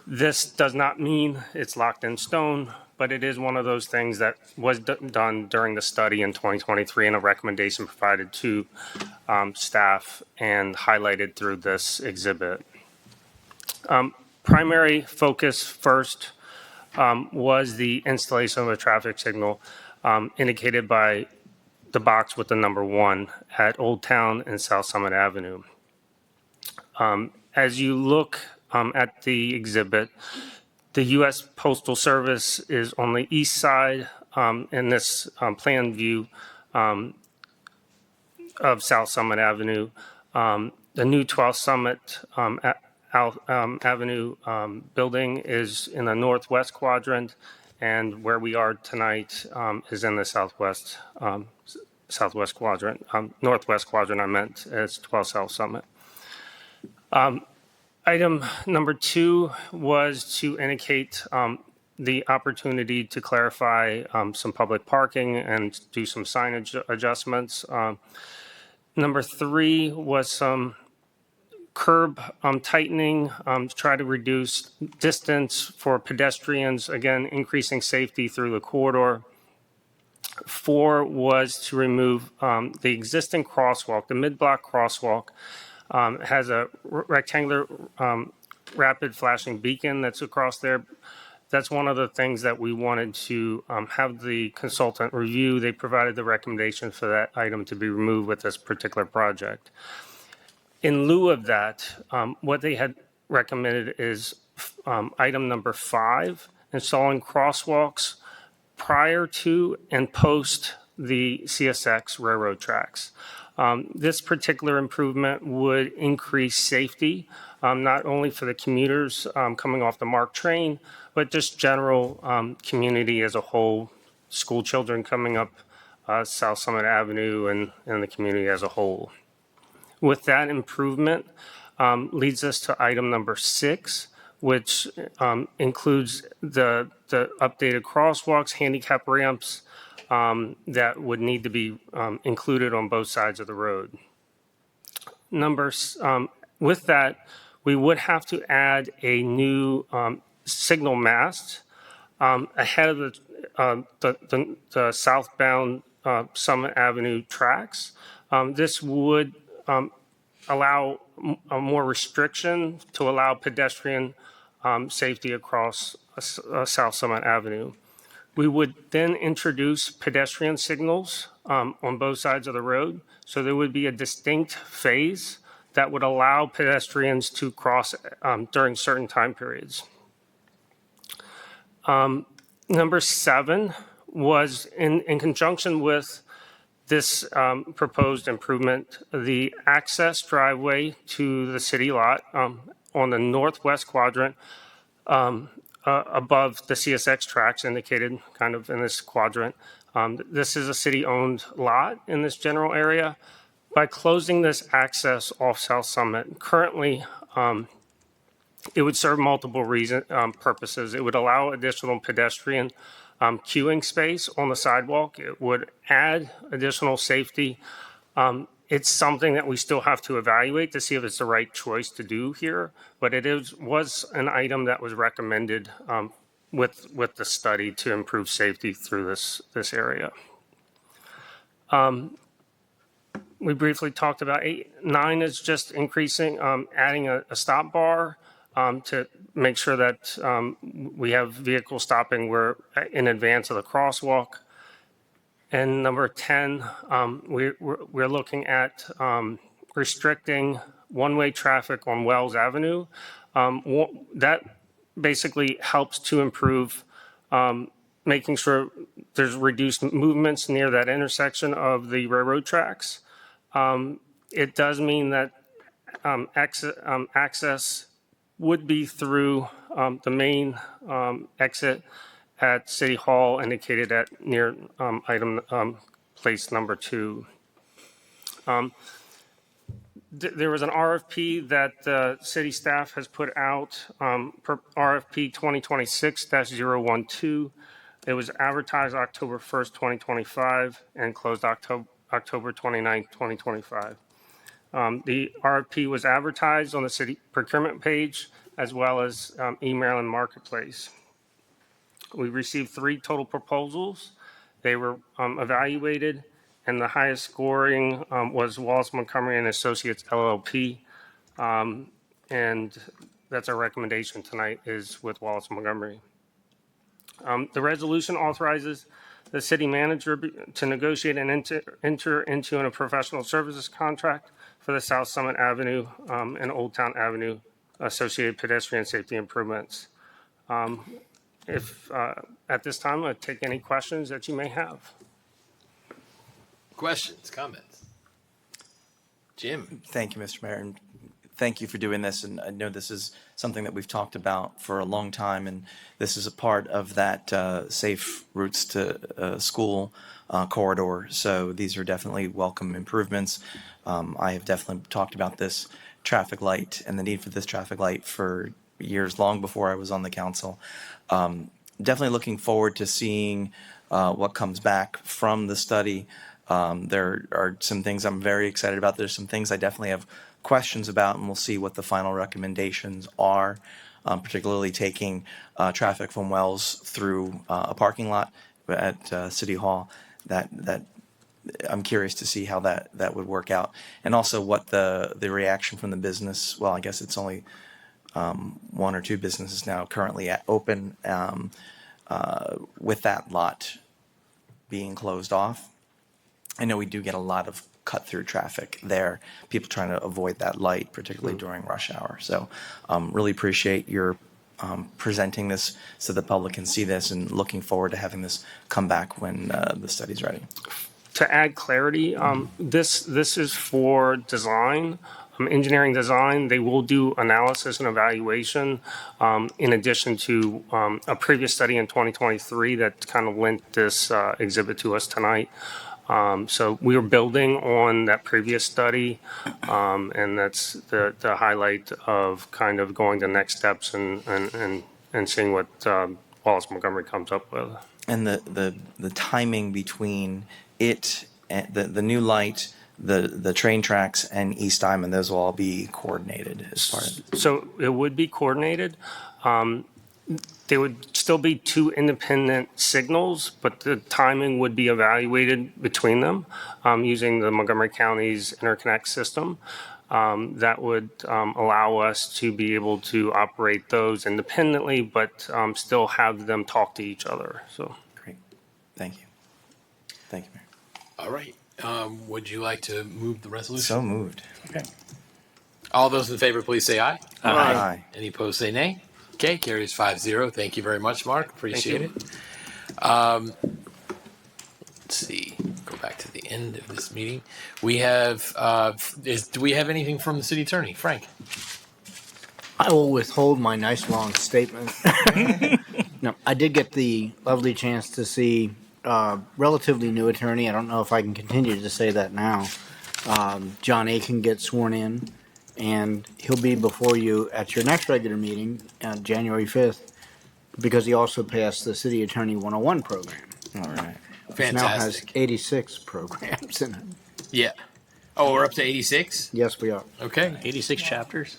This does not mean it's locked in stone, but it is one of those things that was done during the study in 2023 and a recommendation provided to staff and highlighted through this exhibit. Primary focus first was the installation of a traffic signal indicated by the box with the number 1 at Old Town and South Summit Avenue. As you look at the exhibit. The U.S. Postal Service is on the east side in this plan view of South Summit Avenue. The new 12th Summit Avenue building is in the northwest quadrant, and where we are tonight is in the southwest quadrant. Northwest quadrant, I meant, as 12 South Summit. Item number 2 was to indicate the opportunity to clarify some public parking and do some signage adjustments. Number 3 was some curb tightening to try to reduce distance for pedestrians, again, increasing safety through the corridor. 4 was to remove the existing crosswalk. The mid-block crosswalk has a rectangular rapid flashing beacon that's across there. That's one of the things that we wanted to have the consultant review. They provided the recommendation for that item to be removed with this particular project. In lieu of that, what they had recommended is item number 5, installing crosswalks prior to and post the CSX railroad tracks. This particular improvement would increase safety, not only for the commuters coming off the MARC train, but just general community as a whole, school children coming up South Summit Avenue and the community as a whole. With that improvement leads us to item number 6, which includes the updated crosswalks, handicap ramps that would need to be included on both sides of the road. With that, we would have to add a new signal mast ahead of the southbound Summit Avenue tracks. This would allow more restriction to allow pedestrian safety across South Summit Avenue. We would then introduce pedestrian signals on both sides of the road. So there would be a distinct phase that would allow pedestrians to cross during certain time periods. Number 7 was in conjunction with this proposed improvement, the access driveway to the city lot on the northwest quadrant above the CSX tracks indicated kind of in this quadrant. This is a city-owned lot in this general area. By closing this access off South Summit, currently it would serve multiple purposes. It would allow additional pedestrian queuing space on the sidewalk. It would add additional safety. It's something that we still have to evaluate to see if it's the right choice to do here, but it was an item that was recommended with the study to improve safety through this area. We briefly talked about 8. 9 is just increasing, adding a stop bar to make sure that we have vehicles stopping in advance of the crosswalk. And number 10, we're looking at restricting one-way traffic on Wells Avenue. That basically helps to improve making sure there's reduced movements near that intersection of the railroad tracks. It does mean that access would be through the main exit at City Hall indicated at near item place number 2. There was an RFP that the city staff has put out, RFP 2026-012. It was advertised October 1st, 2025, and closed October 29th, 2025. The RFP was advertised on the city procurement page as well as email and marketplace. We received 3 total proposals. They were evaluated, and the highest scoring was Wallace Montgomery and Associates LLP, and that's our recommendation tonight is with Wallace Montgomery. The resolution authorizes the city manager to negotiate and enter into a professional services contract for the South Summit Avenue and Old Town Avenue associated pedestrian safety improvements. If at this time, I'll take any questions that you may have. Questions, comments? Jim? Thank you, Mr. Mayor, and thank you for doing this. And I know this is something that we've talked about for a long time, and this is a part of that safe routes to school corridor. So these are definitely welcome improvements. I have definitely talked about this traffic light and the need for this traffic light for years, long before I was on the council. Definitely looking forward to seeing what comes back from the study. There are some things I'm very excited about. There's some things I definitely have questions about, and we'll see what the final recommendations are, particularly taking traffic from Wells through a parking lot at City Hall. That I'm curious to see how that would work out, and also what the reaction from the business. Well, I guess it's only one or two businesses now currently open with that lot being closed off. I know we do get a lot of cut-through traffic there, people trying to avoid that light, particularly during rush hour. So really appreciate your presenting this so the public can see this, and looking forward to having this come back when the study's ready. To add clarity, this is for design, engineering design. They will do analysis and evaluation in addition to a previous study in 2023 that kind of lent this exhibit to us tonight. So we are building on that previous study, and that's the highlight of kind of going the next steps and seeing what Wallace Montgomery comes up with. And the timing between it and the new light, the train tracks, and East Diamond, those will all be coordinated as part of it. So it would be coordinated. There would still be two independent signals, but the timing would be evaluated between them using the Montgomery County's interconnect system. That would allow us to be able to operate those independently, but still have them talk to each other. So Great. Thank you. Thank you, Mayor. All right. Would you like to move the resolution? So moved. Okay. All those in favor, please say aye. Aye. Any opposed, say nay. Okay, carries 5-0. Thank you very much, Mark. Appreciate you. it. Let's see. Go back to the end of this meeting. We have. Do we have anything from the city attorney, Frank? I will withhold my nice long statement. No, I did get the lovely chance to see relatively new attorney. I don't know if I can continue to say that now. John Aiken gets sworn in, and he'll be before you at your next regular meeting, January 5th, because he also passed the City Attorney 101 program. All right. Which now has 86 programs in it. Yeah. Oh, we're up to 86? Yes, we are. Okay. 86 chapters.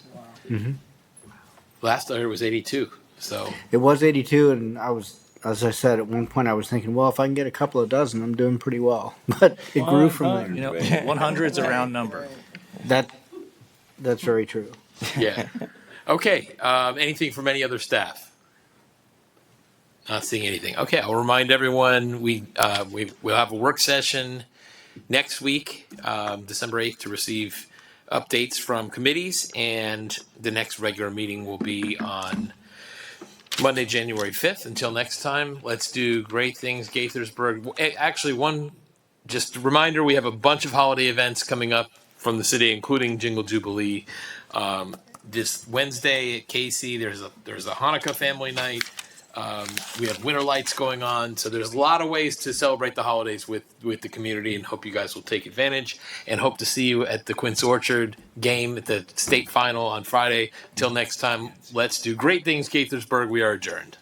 Last I heard was 82. So It was 82, and I was, as I said, at one point I was thinking, well, if I can get a couple of dozen, I'm doing pretty well. But it grew from there. You know, 100's a round number. That's very true. yeah. Okay. Anything from any other staff? Not seeing anything. Okay. I'll remind everyone we'll have a work session next week, December 8th, to receive updates from committees, and the next regular meeting will be on Monday, January 5th. Until next time, let's do great things, Gaithersburg. Actually, one just reminder, we have a bunch of holiday events coming up from the city, including Jingle Jubilee. This Wednesday at Casey, there's a Hanukkah family night. We have winter lights going on, so there's a lot of ways to celebrate the holidays with the community, and hope you guys will take advantage, and hope to see you at the Quince Orchard game at the state final on Friday. Till next time, let's do great things, Gaithersburg. We are adjourned.